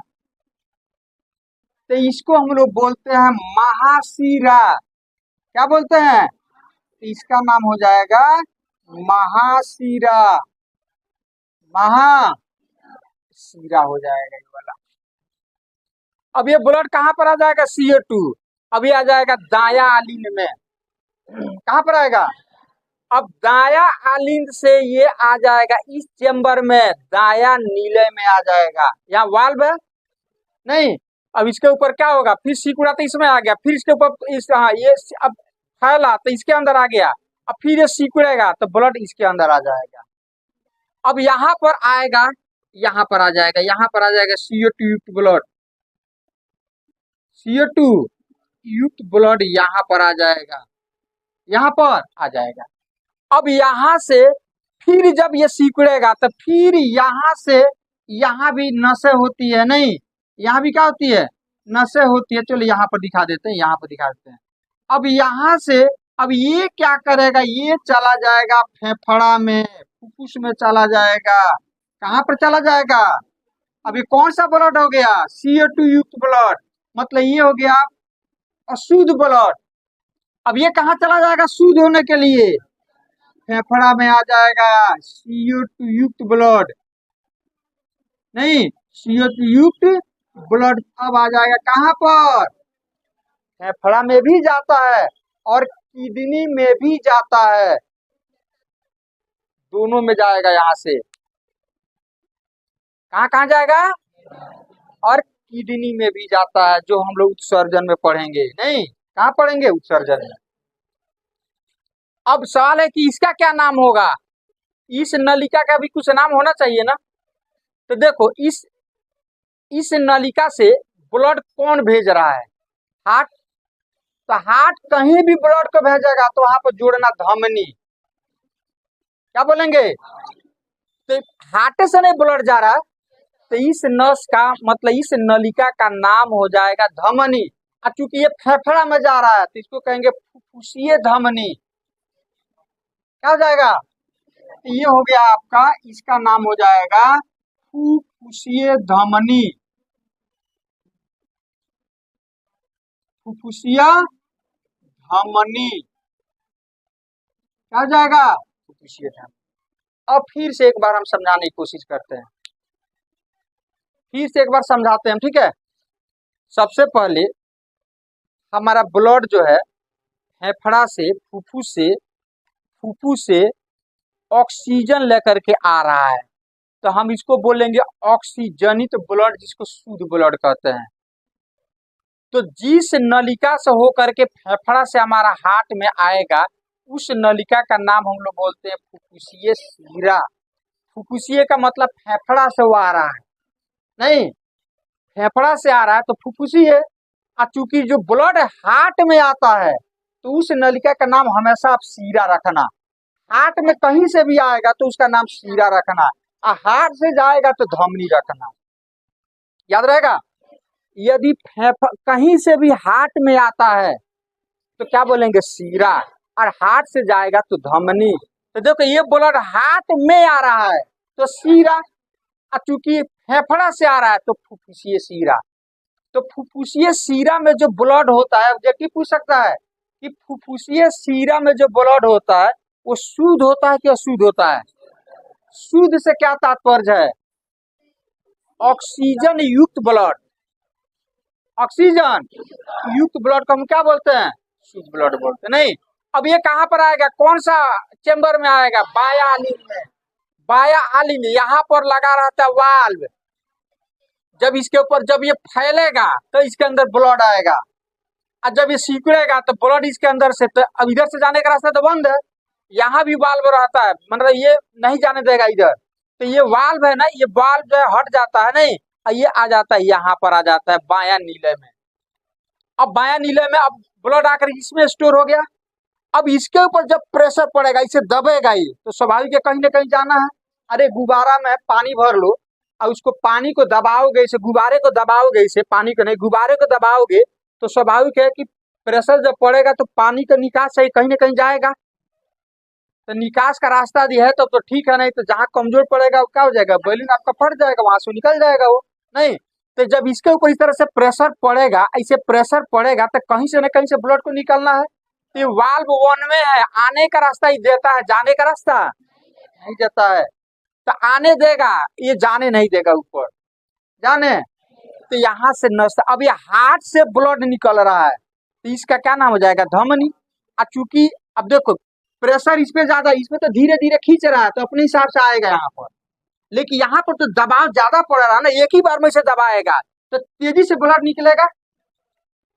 तो इसको हम लोग बोलते हैं महाशिरा, क्या बोलते हैं, तो इसका नाम हो जाएगा महाशिरा, महाशिरा हो जाएगा ये वाला। अब ये ब्लड कहाँ पर आ जाएगा, CO2 अभी आ जाएगा दायां आलिंग में, कहाँ पर आएगा, अब दायां आलिंग से ये आ जाएगा इस चेम्बर में, दायां नीले में आ जाएगा, यहाँ वाल्व है नहीं, अब इसके ऊपर क्या होगा, फिर सिकुड़ा तो इसमें आ गया, फिर इसके ऊपर इस, हाँ ये अब फैला तो इसके अंदर आ गया, अब फिर ये सिकुड़ेगा तो ब्लड इसके अंदर आ जाएगा। अब यहाँ पर आएगा, यहाँ पर आ जाएगा, यहाँ पर आ जाएगा CO2 युक्त ब्लड, CO2 युक्त ब्लड यहाँ पर आ जाएगा, यहाँ पर आ जाएगा। अब यहाँ से फिर जब ये सिकुड़ेगा तो फिर यहाँ से यहाँ भी नसें होती है नहीं, यहाँ भी क्या होती है, नसें होती है, चलो यहाँ पर दिखा देते हैं, यहाँ पर दिखा देते हैं। अब यहाँ से अब ये क्या करेगा, ये चला जाएगा फेफड़ा में, फुफ्फुस में चला जाएगा, कहाँ पर चला जाएगा, अब ये कौन सा ब्लड हो गया, CO2 युक्त ब्लड, मतलब ये हो गया अशुद्ध ब्लड। अब ये कहाँ चला जाएगा शुद्ध होने के लिए, फेफड़ा में आ जाएगा CO2 युक्त ब्लड, नहीं CO2 युक्त ब्लड अब आ जाएगा कहाँ पर, फेफड़ा में भी जाता है और किडनी में भी जाता है, दोनों में जाएगा, यहाँ से कहाँ कहाँ जाएगा, और किडनी में भी जाता है, जो हम लोग उत्सर्जन में पढ़ेंगे, नहीं कहाँ पढ़ेंगे, उत्सर्जन में। अब सवाल है कि इसका क्या नाम होगा, इस नलिका का भी कुछ नाम होना चाहिए ना। तो देखो इस नलिका से ब्लड कौन भेज रहा है, हार्ट, तो हार्ट कहीं भी ब्लड को भेजेगा तो वहां पर जोड़ना धमनी, क्या बोलेंगे, तो हार्ट से नहीं ब्लड जा रहा है तो इस नस का मतलब इस नलिका का नाम हो जाएगा धमनी, और चूंकि ये फेफड़ा में जा रहा है तो इसको कहेंगे फुफ्फुसीय धमनी, क्या हो जाएगा, तो ये हो गया आपका, इसका नाम हो जाएगा फुफ्फुसीय धमनी, फुफ्फुसीय धमनी, क्या हो जाएगा, फुफ्फुसीय धमनी। अब फिर से एक बार हम समझाने की कोशिश करते हैं, फिर से एक बार समझाते हैं, ठीक है। सबसे पहले हमारा ब्लड जो है फेफड़ा से फुफ्फुस से ऑक्सीजन लेकर के आ रहा है, तो हम इसको बोलेंगे ऑक्सीजनित ब्लड, जिसको शुद्ध ब्लड कहते हैं। तो जिस नलिका से होकर के फेफड़ा से हमारा हार्ट में आएगा उस नलिका का नाम हम लोग बोलते हैं फुफ्फुसीय शिरा। फुफ्फुसीय का मतलब फेफड़ा से वो आ रहा है, नहीं फेफड़ा से आ रहा है तो फुफ्फुसीय, और चूंकि जो ब्लड हार्ट में आता है तो उस नलिका का नाम हमेशा आप सीरा रखना। हार्ट में कहीं से भी आएगा तो उसका नाम सीरा रखना, और हार्ट से जाएगा तो धमनी रखना, याद रहेगा। यदि कहीं से भी हार्ट में आता है तो क्या बोलेंगे, सीरा, और हार्ट से जाएगा तो धमनी। तो देखो ये ब्लड हार्ट में आ रहा है तो सीरा, और चूंकि फेफड़ा से आ रहा है तो फुफ्फुसीय सीरा। तो फुफ्फुसीय सीरा में जो ब्लड होता है, ऑब्जेक्टिव पूछ सकता है कि फुफ्फुसीय सीरा में जो ब्लड होता है वो शुद्ध होता है कि अशुद्ध होता है। शुद्ध से क्या तात्पर्य है, ऑक्सीजन युक्त ब्लड। ऑक्सीजन युक्त ब्लड को हम क्या बोलते हैं, शुद्ध ब्लड बोलते हैं। नहीं, अब ये कहाँ पर आएगा, कौन सा चेंबर में आएगा, बाया आलिन में। बाया आलिन में यहाँ पर लगा रहता है वाल्व। जब इसके ऊपर जब ये फैलेगा तो इसके अंदर ब्लड आएगा, और जब ये सिकुड़ेगा तो ब्लड इसके अंदर से, तो अब इधर से जाने का रास्ता तो बंद है, यहाँ भी वाल्व रहता है, मतलब ये नहीं जाने देगा इधर। तो ये वाल्व है ना, ये वाल्व जो है हट जाता है, नहीं, और ये आ जाता है यहाँ पर, आ जाता है बायां नीले में। अब बायां नीले में अब ब्लड आकर इसमें स्टोर हो गया। अब इसके ऊपर जब प्रेशर पड़ेगा, इसे दबेगा ही, तो स्वाभाविक है कहीं ना कहीं जाना है। अरे गुब्बारा में पानी भर लो और उसको पानी को दबाओगे, इसे गुब्बारे को दबाओगे, इसे पानी को नहीं गुब्बारे को दबाओगे, तो स्वाभाविक है कि प्रेशर जब पड़ेगा तो पानी का निकास सही कहीं ना कहीं जाएगा। तो निकास का रास्ता भी है तो ठीक है, नहीं तो जहाँ कमजोर पड़ेगा वो क्या हो जाएगा, बैलून आपका फट जाएगा, वहां से निकल जाएगा वो। नहीं, तो जब इसके ऊपर इस तरह से प्रेशर पड़ेगा, ऐसे प्रेशर पड़ेगा तो कहीं से न कहीं से ब्लड को निकलना है। तो वाल्व वन में है, आने का रास्ता ही देता है, जाने का रास्ता नहीं देता है। तो आने देगा, ये जाने नहीं देगा ऊपर, जाने। तो यहाँ से नस, अब ये हार्ट से ब्लड निकल रहा है तो इसका क्या नाम हो जाएगा, धमनी। और चूंकि अब देखो प्रेशर इस पे ज्यादा, इसमें तो धीरे धीरे खींच रहा है तो अपने हिसाब से आएगा यहाँ पर, लेकिन यहाँ पर तो दबाव ज्यादा पड़ रहा है ना, एक ही बार में से दबाएगा तो तेजी से ब्लड निकलेगा।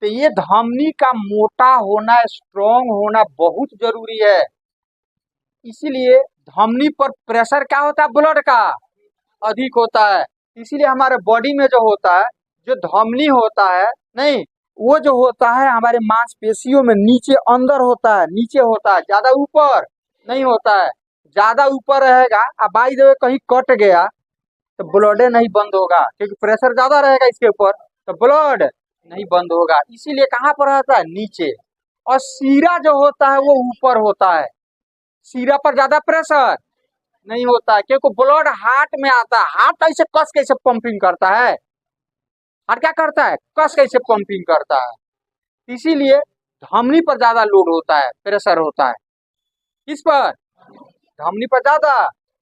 तो ये धमनी का मोटा होना, स्ट्रॉन्ग होना बहुत जरूरी है। इसीलिए धमनी पर प्रेशर क्या होता है, ब्लड का अधिक होता है। इसीलिए हमारे बॉडी में जो होता है, जो धमनी होता है, नहीं, वो जो होता है हमारे मांसपेशियों में नीचे अंदर होता है, नीचे होता है, ज्यादा ऊपर नहीं होता है। ज्यादा ऊपर रहेगा, अब बाई द वे कहीं कट गया तो ब्लड नहीं बंद होगा, क्योंकि प्रेशर ज्यादा रहेगा इसके ऊपर, तो ब्लड नहीं बंद होगा। इसीलिए कहाँ पर रहता है, नीचे। और सीरा जो होता है वो ऊपर होता है, सीरा पर ज्यादा प्रेशर नहीं होता है, क्योंकि ब्लड हार्ट में आता है। हार्ट ऐसे कस कैसे पंपिंग करता है, हार्ट क्या करता है, कस कैसे पंपिंग करता है। इसीलिए धमनी पर ज्यादा लोड होता है, प्रेशर होता है। किस पर, धमनी पर ज्यादा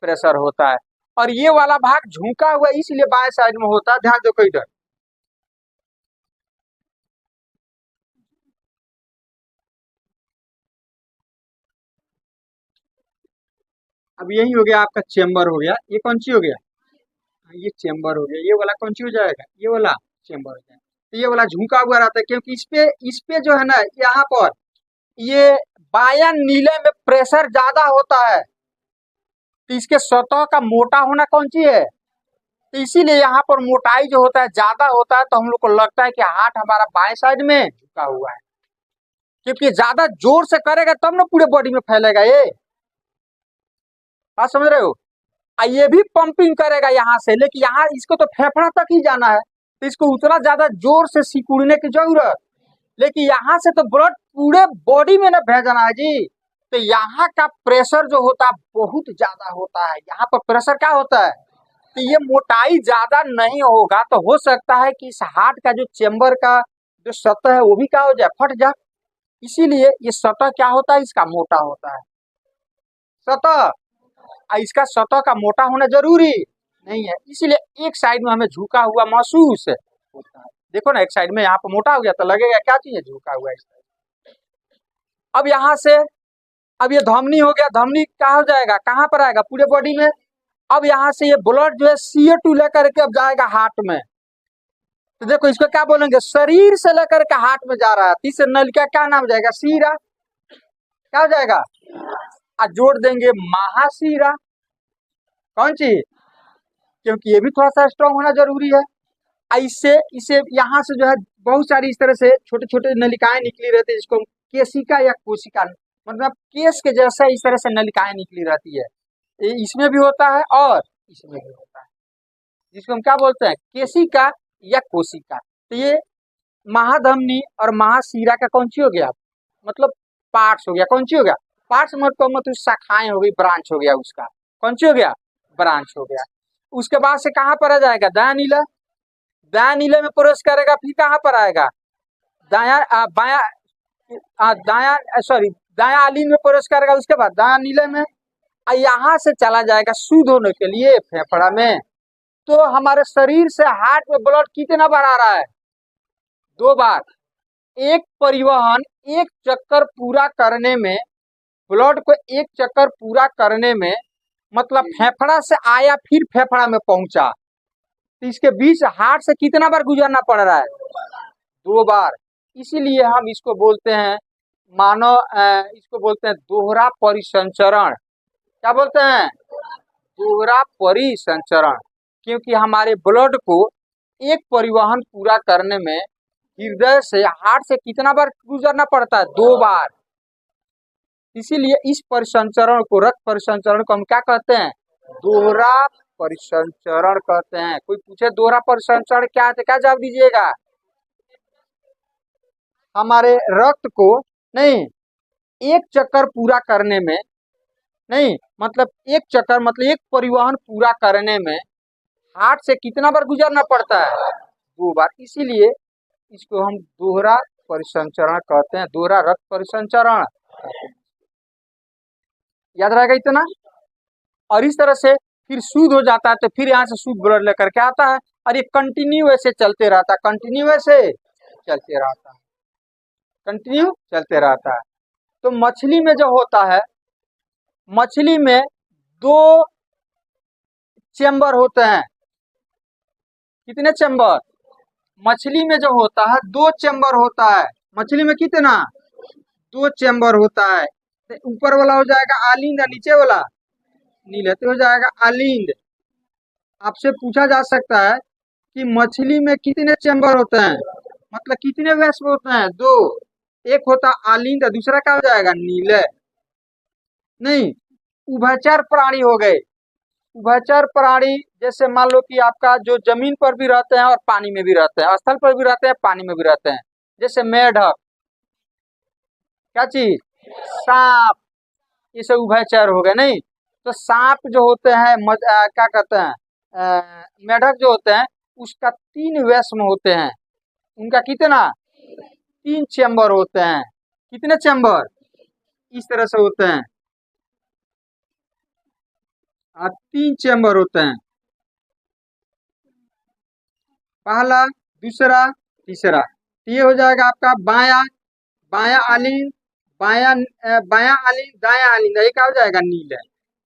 प्रेशर होता है। और ये वाला भाग झुका हुआ इसलिए बाएं साइड में होता है, ध्यान देखो इधर। अब यही हो गया आपका चेम्बर हो गया, ये कौन सी हो गया, ये चेम्बर हो गया। ये वाला कौन सी हो जाएगा, ये वाला चेम्बर हो जाएगा। तो ये वाला झुका हुआ रहता है क्योंकि इस पे जो है ना, यहाँ पर ये बायां नीले में प्रेशर ज्यादा होता है, तो इसके सतह का मोटा होना कौन सी है, तो इसीलिए यहाँ पर मोटाई जो होता है ज्यादा होता है, तो हम लोग को लगता है कि हार्ट हमारा बाएं साइड में झुका हुआ है, क्योंकि ज्यादा जोर से करेगा तब ना पूरे बॉडी में फैलेगा ये, बात समझ रहे हो। ये भी पंपिंग करेगा यहाँ से, लेकिन यहाँ इसको तो फेफड़ा तक ही जाना है, तो इसको उतना ज्यादा जोर से सिकुड़ने की जरूरत, लेकिन यहाँ से तो ब्लड पूरे बॉडी में ना भेजना है जी। तो यहाँ का प्रेशर जो होता है बहुत ज्यादा होता है, यहाँ पर प्रेशर क्या होता है, तो ये मोटाई ज्यादा नहीं होगा, तो हो सकता है कि इस हार्ट का जो चेम्बर का जो सतह है वो भी क्या हो जाए, फट जाए। इसीलिए ये सतह क्या होता है, इसका मोटा होता है सतह, इसका सतह का मोटा होना जरूरी नहीं है। इसीलिए एक साइड में हमें झुका हुआ महसूस होता है। देखो ना, एक साइड में यहाँ पर मोटा हो गया तो लगेगा क्या चीज है, झुका हुआ इस साइड। अब यहाँ से, अब ये धमनी हो गया, धमनी क्या हो जाएगा, कहाँ पर आएगा, पूरे बॉडी में। अब यहाँ से ये ब्लड जो है CO2 लेकर के अब जाएगा हार्ट में। तो देखो इसको क्या बोलेंगे, शरीर से लेकर के हार्ट में जा रहा है, तीसरे नल का क्या नाम जाएगा, सीरा, क्या हो जाएगा, जोड़ देंगे महासीरा। कौन सी, क्योंकि ये भी थोड़ा सा स्ट्रॉन्ग होना जरूरी है। ऐसे इसे यहाँ से जो है बहुत सारी इस तरह से छोटे छोटे नलिकाएं निकली रहती है, जिसको हम केशिका या कोशिका, मतलब केस के जैसा इस तरह से नलिकाएं निकली रहती है। ये इसमें भी होता है और इसमें भी होता है, जिसको हम क्या बोलते हैं, केशिका या कोशिका। तो ये महाधमनी और महाशिरा का कौन सी हो गया, मतलब पार्ट्स हो गया। कौन सी हो गया, पार्ट्स मतलब शाखाएं हो गई, ब्रांच हो गया उसका। कौन सी हो गया, ब्रांच हो गया। उसके बाद से कहाँ पर आ जाएगा, दाया नीला। दाया नीले में प्रवेश करेगा, फिर कहाँ पर आएगा, दाया बाया दाया सॉरी दाया आलीन में प्रवेश करेगा, उसके बाद दाया नीले में, यहाँ से चला जाएगा शुद्ध होने के लिए फेफड़ा में। तो हमारे शरीर से हार्ट में ब्लड कितना बार आ रहा है, 2 बार। एक परिवहन, एक चक्कर पूरा करने में, ब्लड को एक चक्कर पूरा करने में, मतलब फेफड़ा से आया फिर फेफड़ा में पहुंचा, तो इसके बीच हार्ट से कितना बार गुजरना पड़ रहा है, 2 बार। इसीलिए हम इसको बोलते हैं इसको बोलते हैं दोहरा परिसंचरण। क्या बोलते हैं, दोहरा परिसंचरण। क्योंकि हमारे ब्लड को एक परिवहन पूरा करने में हृदय से, हार्ट से कितना बार गुजरना पड़ता है, 2 बार। इसीलिए इस परिसंचरण को, रक्त परिसंचरण को हम क्या कहते हैं, दोहरा परिसंचरण कहते हैं। कोई पूछे दोहरा परिसंचरण क्या है तो क्या जवाब दीजिएगा, हमारे रक्त को नहीं, एक चक्कर पूरा करने में, नहीं मतलब एक चक्कर मतलब एक परिवहन पूरा करने में हार्ट से कितना बार गुजरना पड़ता है, 2 बार। इसीलिए इसको हम दोहरा परिसंचरण कहते हैं, दोहरा रक्त परिसंचरण। याद रहेगा इतना। और इस तरह से फिर शुद्ध हो जाता है, तो फिर यहाँ से शुद्ध ब्लड लेकर के आता है, और ये कंटिन्यू ऐसे चलते रहता है, कंटिन्यू ऐसे चलते रहता है, कंटिन्यू चलते रहता है। तो मछली में जो होता है, मछली में 2 चेम्बर होते हैं। कितने चेम्बर, मछली में जो होता है 2 चेम्बर होता है। मछली में कितना, 2 चेम्बर होता है। तो ऊपर वाला हो जाएगा आलिंद, नीचे वाला नीले, तो हो जाएगा आलिंद। आपसे पूछा जा सकता है कि मछली में कितने चेम्बर होते हैं, मतलब कितने वैश्व होते हैं, 2। एक होता आलिंद, दूसरा क्या हो जाएगा, नीले। नहीं, उभयचर प्राणी हो गए। उभयचर प्राणी जैसे मान लो कि आपका जो जमीन पर भी रहते हैं और पानी में भी रहते हैं, स्थल पर भी रहते हैं, पानी में भी रहते हैं। जैसे मेढक, क्या चीज, सांप, ये सब उभयचर हो गए। नहीं, तो सांप जो होते हैं क्या कहते हैं, मेढक जो होते हैं, उसका 3 वैश्म होते हैं। उनका कितना, 3 चेम्बर होते हैं। कितने चेम्बर, इस तरह से होते हैं, 3 चेम्बर होते हैं। पहला, दूसरा, तीसरा। ये हो जाएगा आपका बाया, बाया आलिंद, बाया आलिंद, दाया आलिंद, ये क्या हो जाएगा, नील है।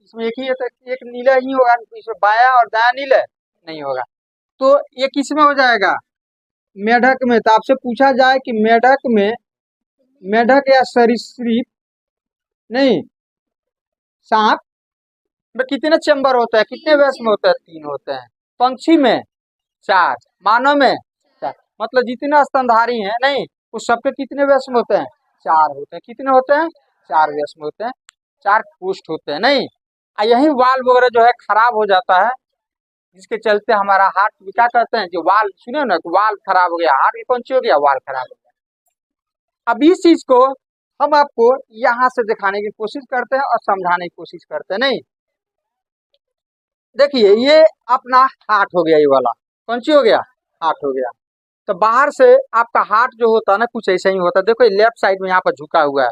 इसमें एक ही है, तो एक नीला ही होगा, इसमें बाया और दाया नील है नहीं होगा। तो ये किस में हो जाएगा, मेढक में। तो आपसे पूछा जाए कि मेढक में, मेढक या सरीसृप, नहीं सांप में कितने चेम्बर होते हैं, कितने वैश्व में होते हैं, 3 होते हैं। पंछी में 4, मानव में 4, मतलब जितने स्तनधारी हैं, नहीं उस सबके कितने वैश्व होते हैं, 4 होते हैं। कितने होते हैं, 4 वैश्व होते हैं, 4 कोष्ठ होते हैं। नहीं, यही वाल्व वगैरह जो है खराब हो जाता है, जिसके चलते हमारा हार्ट क्या कहते हैं, जो वाल्व सुने ना, तो वाल्व खराब हो गया, हार्ट कौन सी हो गया, वाल्व खराब हो गया। अब इस चीज को हम आपको यहाँ से दिखाने की कोशिश करते हैं और समझाने की कोशिश करते हैं। नहीं, देखिए ये अपना हार्ट हो गया, ये वाला कौन सी हो गया, हार्ट हो गया। तो बाहर से आपका हार्ट जो होता है ना, कुछ ऐसा ही होता है। देखो लेफ्ट साइड में यहाँ पर झुका हुआ है,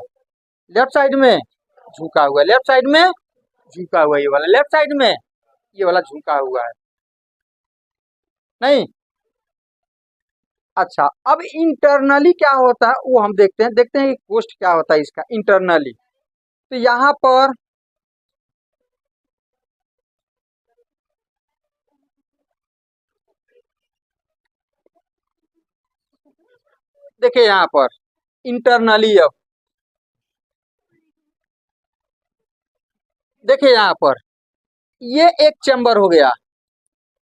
लेफ्ट साइड में झुका हुआ है, लेफ्ट साइड में झुका हुआ है, ये वाला लेफ्ट साइड में, ये वाला झुका हुआ है। नहीं, अच्छा, अब इंटरनली क्या होता है वो हम देखते हैं कि कोष्ठ क्या होता है इसका इंटरनली। तो यहाँ पर देखिए, यहाँ पर इंटरनली, अब देखिए यहाँ पर ये एक चैम्बर हो गया,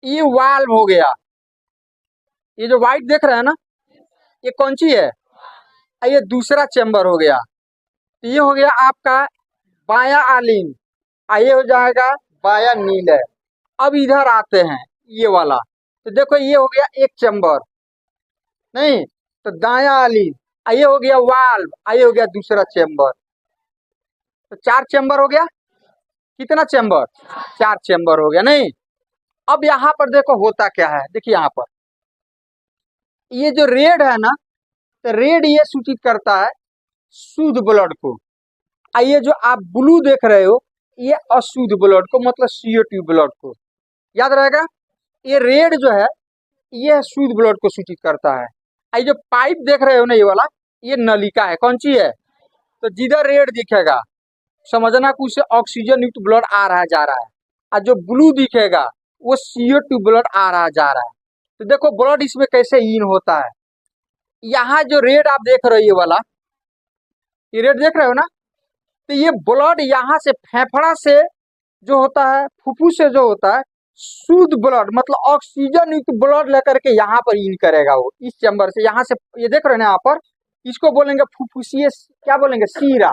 ये वाल्व हो गया, ये जो व्हाइट देख रहे हैं ना, ये कौन सी है? ये दूसरा चेंबर हो गया। तो ये हो गया आपका बाया आलिंग, ये हो जाएगा बाया नील। अब इधर आते हैं ये वाला, तो देखो ये हो गया एक चेंबर, नहीं तो दाया आलिंग, ये हो गया वाल्व, ये हो गया दूसरा चेंबर। तो चार चेंबर हो गया। कितना चेंबर? चार चेंबर हो गया, नहीं। अब यहाँ पर देखो होता क्या है, देखिए यहाँ पर ये जो रेड है ना, तो रेड ये सूचित करता है शुद्ध ब्लड को। ये जो आप ब्लू देख रहे हो, ये अशुद्ध ब्लड को, मतलब CO2 ब्लड को। याद रहेगा, ये रेड जो है ये शुद्ध ब्लड को सूचित करता है। ये जो पाइप देख रहे हो ना, ये वाला, ये नलिका है। कौन सी है? तो जिधर रेड दिखेगा समझना कि उससे ऑक्सीजन युक्त ब्लड आ रहा है, जा रहा है। और जो ब्लू दिखेगा वो CO2 ब्लड आ रहा है, जा रहा है। तो देखो ब्लड इसमें कैसे इन होता है। यहाँ जो रेड आप देख रहे हो, ये वाला, ये रेड देख रहे हो ना, तो ये ब्लड यहाँ से फेफड़ा से जो होता है, फुफ्फुस से जो होता है, शुद्ध ब्लड मतलब ऑक्सीजन युक्त ब्लड लेकर के यहाँ पर इन करेगा वो, इस चैम्बर से। यहाँ से ये देख रहे हैं ना, यहाँ पर इसको बोलेंगे फुफ्फुसीय, क्या बोलेंगे? सीरा,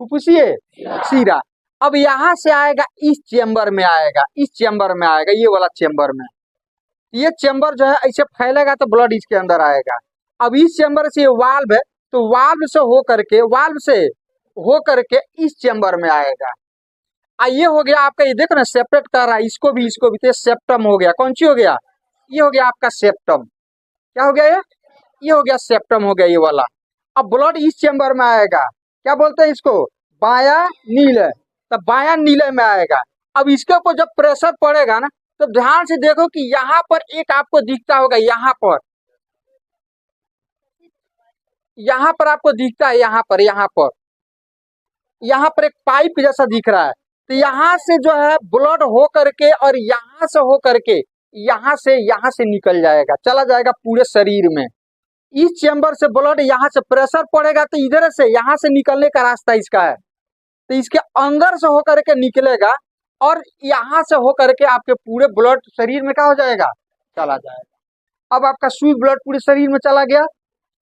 फुफ्फुसीय सीरा। अब यहाँ से आएगा इस चैम्बर में, आएगा इस चैम्बर में, आएगा ये वाला चैम्बर में। ये चैम्बर जो है ऐसे फैलेगा तो ब्लड इसके अंदर आएगा। अब इस चैम्बर से वाल्व है, तो वाल्व से हो करके इस चैम्बर में आएगा। ये हो गया आपका, ये देखो ना सेपरेट कर रहा है इसको भी तो ये सेप्टम हो गया। कौन सी हो गया? ये हो गया आपका सेप्टम। क्या हो गया ये हो गया सेप्टम हो गया ये वाला। अब ब्लड इस चैम्बर में आएगा, क्या बोलते हैं इसको? बाया नीले। तो बाया नीले में आएगा। अब इसके ऊपर जब प्रेशर पड़ेगा ना, तो ध्यान से देखो कि यहाँ पर एक आपको दिखता होगा, यहाँ पर आपको दिखता है, यहाँ पर एक पाइप जैसा दिख रहा है। तो यहाँ से जो है ब्लड हो करके और यहाँ से हो करके यहाँ से निकल जाएगा, चला जाएगा पूरे शरीर में। इस चैम्बर से ब्लड यहाँ से प्रेशर पड़ेगा तो इधर से यहाँ से निकलने का रास्ता इसका है, तो इसके अंदर से होकर के निकलेगा और यहाँ से होकर के आपके पूरे ब्लड शरीर में क्या हो जाएगा? चला जाएगा। अब आपका शुद्ध ब्लड पूरे शरीर में चला गया।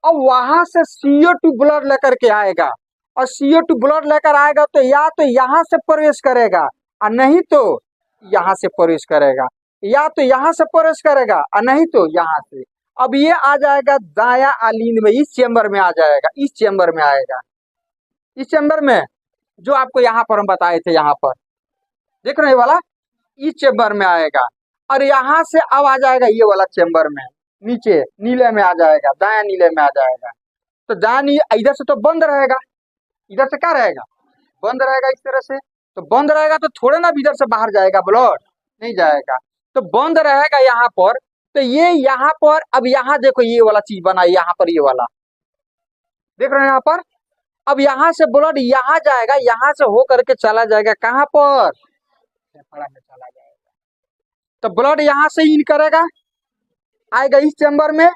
अब वहां से CO2 ब्लड लेकर के आएगा, और CO2 ब्लड लेकर आएगा तो या तो यहाँ से प्रवेश करेगा और नहीं तो यहाँ से प्रवेश करेगा, या तो यहाँ से प्रवेश करेगा और नहीं तो यहाँ से। अब ये आ जाएगा दाया आलिंद में, इस चैम्बर में आ जाएगा, इस चैम्बर में आएगा, इस चैम्बर में जो आपको यहाँ पर हम बताए थे। यहाँ पर देख रहे वाला, इस चैम्बर में आएगा और यहाँ से अब आ जाएगा ये वाला चैम्बर में, नीचे नीले में आ जाएगा, दाया नीले में आ जाएगा। तो दाया नीले इधर से तो बंद रहेगा, इधर से क्या रहेगा? बंद रहेगा इस तरह से। तो बंद रहेगा तो थोड़े ना इधर से बाहर जाएगा ब्लड, नहीं जाएगा। तो बंद रहेगा यहाँ पर। तो ये यहाँ पर, अब यहाँ देखो ये वाला चीज बना, यहाँ पर ये वाला देख रहे हैं यहाँ पर। अब यहाँ से ब्लड यहाँ जाएगा, यहाँ से हो करके चला जाएगा कहाँ पर? फेफड़ा में चला जाएगा। तो ब्लड यहाँ से इन करेगा, आएगा इस चैम्बर में,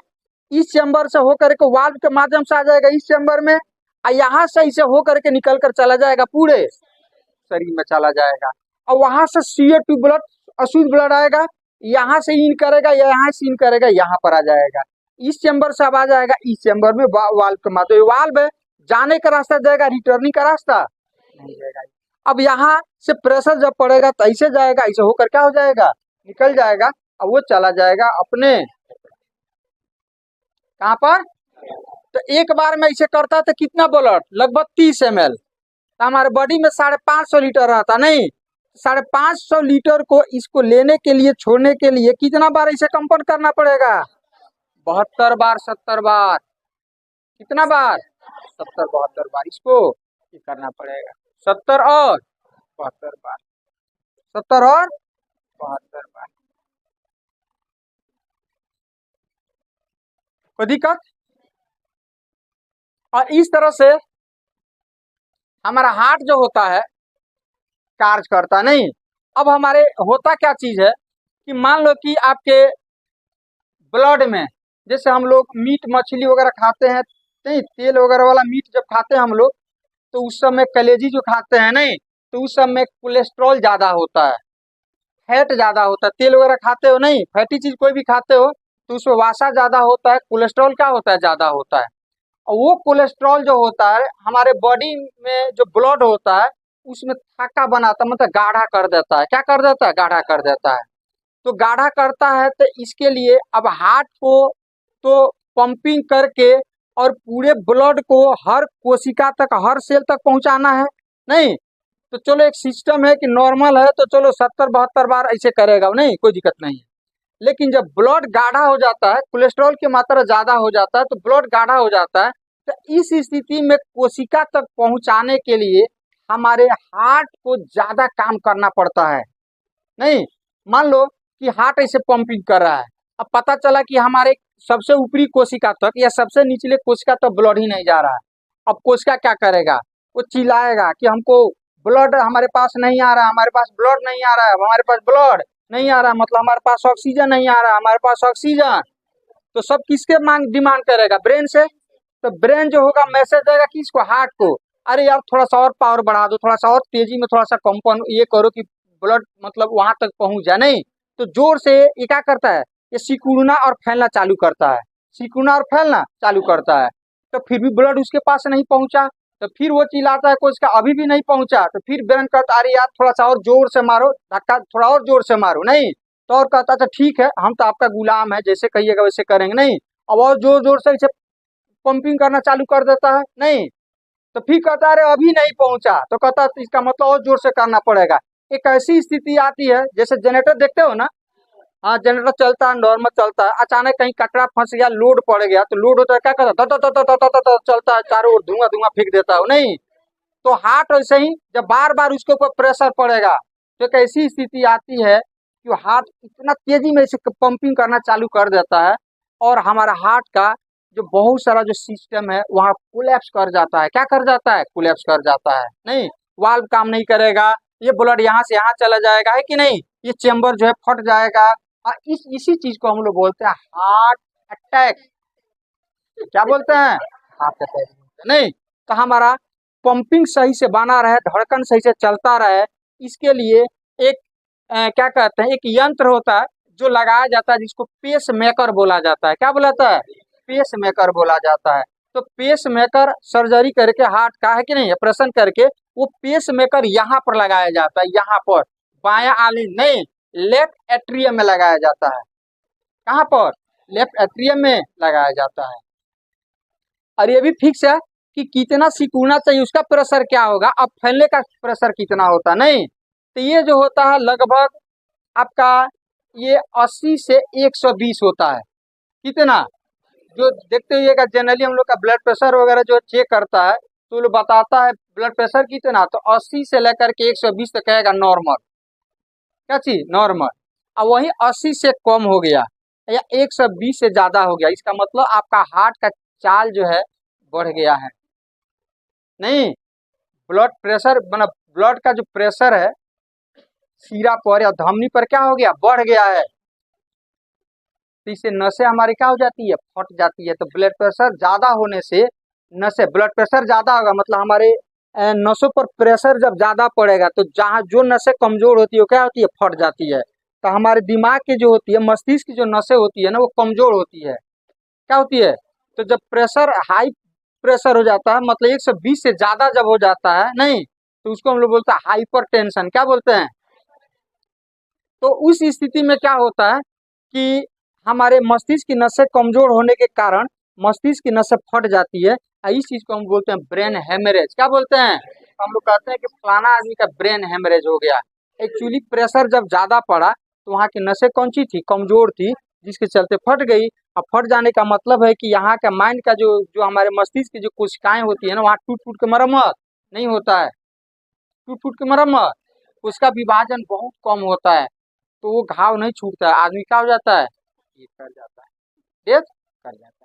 इस चैम्बर से होकर के वाल्व के माध्यम से आ जाएगा इस चैम्बर में, और यहाँ से इसे होकर के निकल कर चला जाएगा, पूरे शरीर में चला जाएगा। और वहां से CO2 ब्लड, अशुद्ध ब्लड आएगा, यहाँ से इन करेगा या यहाँ से इन करेगा, यहाँ पर आ जाएगा। इस चैम्बर से अब आ जाएगा इस चैम्बर में, वाल्व के माध्यम। वाल्व है, जाने का रास्ता देगा, रिटर्निंग का रास्ता नहीं देगा। अब यहाँ से प्रेशर जब पड़ेगा तो ऐसे जाएगा, ऐसे होकर क्या हो जाएगा? निकल जाएगा, और वो चला जाएगा अपने कहाँ पर? तो एक बार में ऐसे करता तो कितना ब्लड? लगभग 30 ml। तो हमारे बॉडी में 550 लीटर रहता, नहीं 550 लीटर को इसको लेने के लिए, छोड़ने के लिए कितना बार इसे कंपन करना पड़ेगा? 72 बार, 70 बार। कितना बार? 70 72 बार इसको ये करना पड़ेगा। 70 और 72 बार, 70 और 72 बार। कोई दिक्कत? और इस तरह से हमारा हार्ट जो होता है कार्य करता, नहीं। अब हमारे होता क्या चीज है कि मान लो कि आपके ब्लड में, जैसे हम लोग मीट मछली वगैरह खाते हैं, नहीं तेल वगैरह वाला मीट जब खाते हैं हम लोग, तो उस समय कलेजी जो खाते हैं, नहीं तो उस समय कोलेस्ट्रॉल ज्यादा होता है, फैट ज्यादा होता है। तेल वगैरह खाते हो, नहीं फैटी चीज कोई भी खाते हो तो उसमें वसा ज्यादा होता है, कोलेस्ट्रॉल क्या होता है, ज्यादा होता है। और वो कोलेस्ट्रॉल जो होता है हमारे बॉडी में जो ब्लड होता है उसमें थक्का बनाता है, मतलब गाढ़ा कर देता है। क्या कर देता है, गाढ़ा कर देता है। तो गाढ़ा करता है तो इसके लिए अब हार्ट को तो पंपिंग करके और पूरे ब्लड को हर कोशिका तक, हर सेल तक पहुंचाना है। नहीं तो चलो एक सिस्टम है कि नॉर्मल है तो चलो 70-72 बार ऐसे करेगा, नहीं कोई दिक्कत नहीं है। लेकिन जब ब्लड गाढ़ा हो जाता है, कोलेस्ट्रॉल की मात्रा ज्यादा हो जाता है, तो ब्लड गाढ़ा हो जाता है, तो इस स्थिति में कोशिका तक पहुंचाने के लिए हमारे हार्ट को ज्यादा काम करना पड़ता है। नहीं मान लो कि हार्ट ऐसे पंपिंग कर रहा है, अब पता चला कि हमारे सबसे ऊपरी कोशिका तक या सबसे निचले कोशिका तक ब्लड ही नहीं जा रहा है। अब कोशिका क्या करेगा, वो चिल्लाएगा कि हमको ब्लड हमारे पास नहीं आ रहा, हमारे पास ब्लड नहीं आ रहा है, हमारे पास ब्लड नहीं आ रहा, मतलब हमारे पास ऑक्सीजन नहीं आ रहा, हमारे पास ऑक्सीजन। तो सब किसके मांग डिमांड करेगा, ब्रेन से। तो ब्रेन जो होगा मैसेज देगा किसको, हार्ट को, अरे यार थोड़ा सा और पावर बढ़ा दो, थोड़ा सा और तेजी में, थोड़ा सा कंपन ये करो कि ब्लड मतलब वहां तक पहुंच जाए। नहीं तो जोर से ये क्या करता है, ये सिकुड़ना और फैलना चालू करता है, सिकुड़ना और फैलना चालू करता है। तो फिर भी ब्लड उसके पास नहीं पहुंचा, तो फिर वो चिल्लाता है, कोई इसका अभी भी नहीं पहुंचा, तो फिर ब्रेन कहता अरे यार थोड़ा सा और जोर से मारो धक्का, थोड़ा और जोर से मारो। नहीं तो और कहता अच्छा ठीक है हम तो आपका गुलाम है, जैसे कहिएगा वैसे करेंगे। नहीं अब और जोर जोर से इसे पंपिंग करना चालू कर देता है। नहीं तो फिर कहता है अरे अभी नहीं पहुंचा, तो कहता है इसका मतलब और जोर से करना पड़ेगा। एक ऐसी स्थिति आती है जैसे जनरेटर देखते हो ना, हाँ जनरेटर चलता है, नॉर्मल चलता है, अचानक कहीं कचरा फंस गया, लोड पड़ गया, तो लोड होता है क्या करता है, चलता है चारों ओर धुआं धुआं फेंक देता है। नहीं तो हार्ट वैसे ही जब बार बार उसके ऊपर प्रेशर पड़ेगा तो एक ऐसी स्थिति आती है कि हार्ट इतना तेजी में इसे पंपिंग करना चालू कर देता है और हमारा हार्ट का जो बहुत सारा जो सिस्टम है वहाँ कोलैप्स कर जाता है। क्या कर जाता है, कोलैप्स कर जाता है। नहीं वाल्व काम नहीं करेगा, ये ब्लड यहाँ से यहाँ चला जाएगा, है कि नहीं, ये चेम्बर जो है फट जाएगा। और इसी चीज को हम लोग बोलते हैं हार्ट अटैक। क्या बोलते हैं, हार्ट अटैक। नहीं तो हमारा पंपिंग सही से बना रहे, धड़कन सही से चलता रहे, इसके लिए एक क्या कहते हैं, एक यंत्र होता है जो लगाया जाता है जिसको पेस मेकर बोला जाता है। क्या बोला जाता है, पेस मेकर बोला जाता है। तो पेस मेकर सर्जरी करके हार्ट का है कि नहीं, ऑपरेशन करके वो पेस मेकर यहाँ पर लगाया जाता है, यहाँ पर बाया आली नहीं, लेफ्ट एट्रियम में लगाया जाता है। कहाँ पर, लेफ्ट एट्रियम में लगाया जाता है। और ये भी फिक्स है कि कितना सिकुड़ना चाहिए, उसका प्रेशर क्या होगा, अब फैलने का प्रेशर कितना होता है। नहीं तो ये जो होता है लगभग आपका ये 80 से 120 होता है। कितना, जो देखते हुएगा जनरली हम लोग का ब्लड प्रेशर वगैरह जो चेक करता है तो लोग बताता है ब्लड प्रेशर कितना, तो 80 से लेकर के 120 तक कहेगा नॉर्मल। क्या चीज, नॉर्मल। अब वही 80 से कम हो गया या 120 से ज्यादा हो गया, इसका मतलब आपका हार्ट का चाल जो है बढ़ गया है। नहीं ब्लड प्रेशर मतलब ब्लड का जो प्रेशर है सीरा पर या धमनी पर क्या हो गया, बढ़ गया है, तो इससे नसें हमारी क्या हो जाती है, फट जाती है। तो ब्लड प्रेशर ज्यादा होने से नसें, ब्लड प्रेशर ज्यादा होगा मतलब हमारे नसों पर प्रेशर जब ज्यादा पड़ेगा तो जहाँ जो नसें कमजोर होती है वो क्या होती है, फट जाती है। तो हमारे दिमाग की जो होती है, मस्तिष्क की जो नसें होती है ना वो कमजोर होती है। क्या होती है, तो जब प्रेशर हाई प्रेशर हो जाता है मतलब 120 से ज्यादा जब हो जाता है, नहीं तो उसको हम लोग बोलते हैं हाइपर टेंशन। क्या बोलते हैं, तो उस स्थिति में क्या होता है कि हमारे मस्तिष्क की नसें कमजोर होने के कारण मस्तिष्क की नसें फट जाती है। इस चीज को हम बोलते हैं ब्रेन हेमरेज। क्या बोलते हैं, हम लोग कहते हैं कि फलाना आदमी का ब्रेन हेमरेज हो गया। एक्चुअली प्रेशर जब ज्यादा पड़ा तो वहाँ की नसें कौन सी थी, कमजोर थी, जिसके चलते फट गई। अब फट जाने का मतलब है कि यहाँ का माइंड का जो जो हमारे मस्तिष्क की जो कोशिकाएं होती है ना वहाँ टूट फूट के मरम्मत नहीं होता है, टूट फूट के मरम्मत, उसका विभाजन बहुत कम होता है, तो वो घाव नहीं छूटता है, आदमी क्या हो जाता है, ये कर जाता है, डेथ कर जाता है।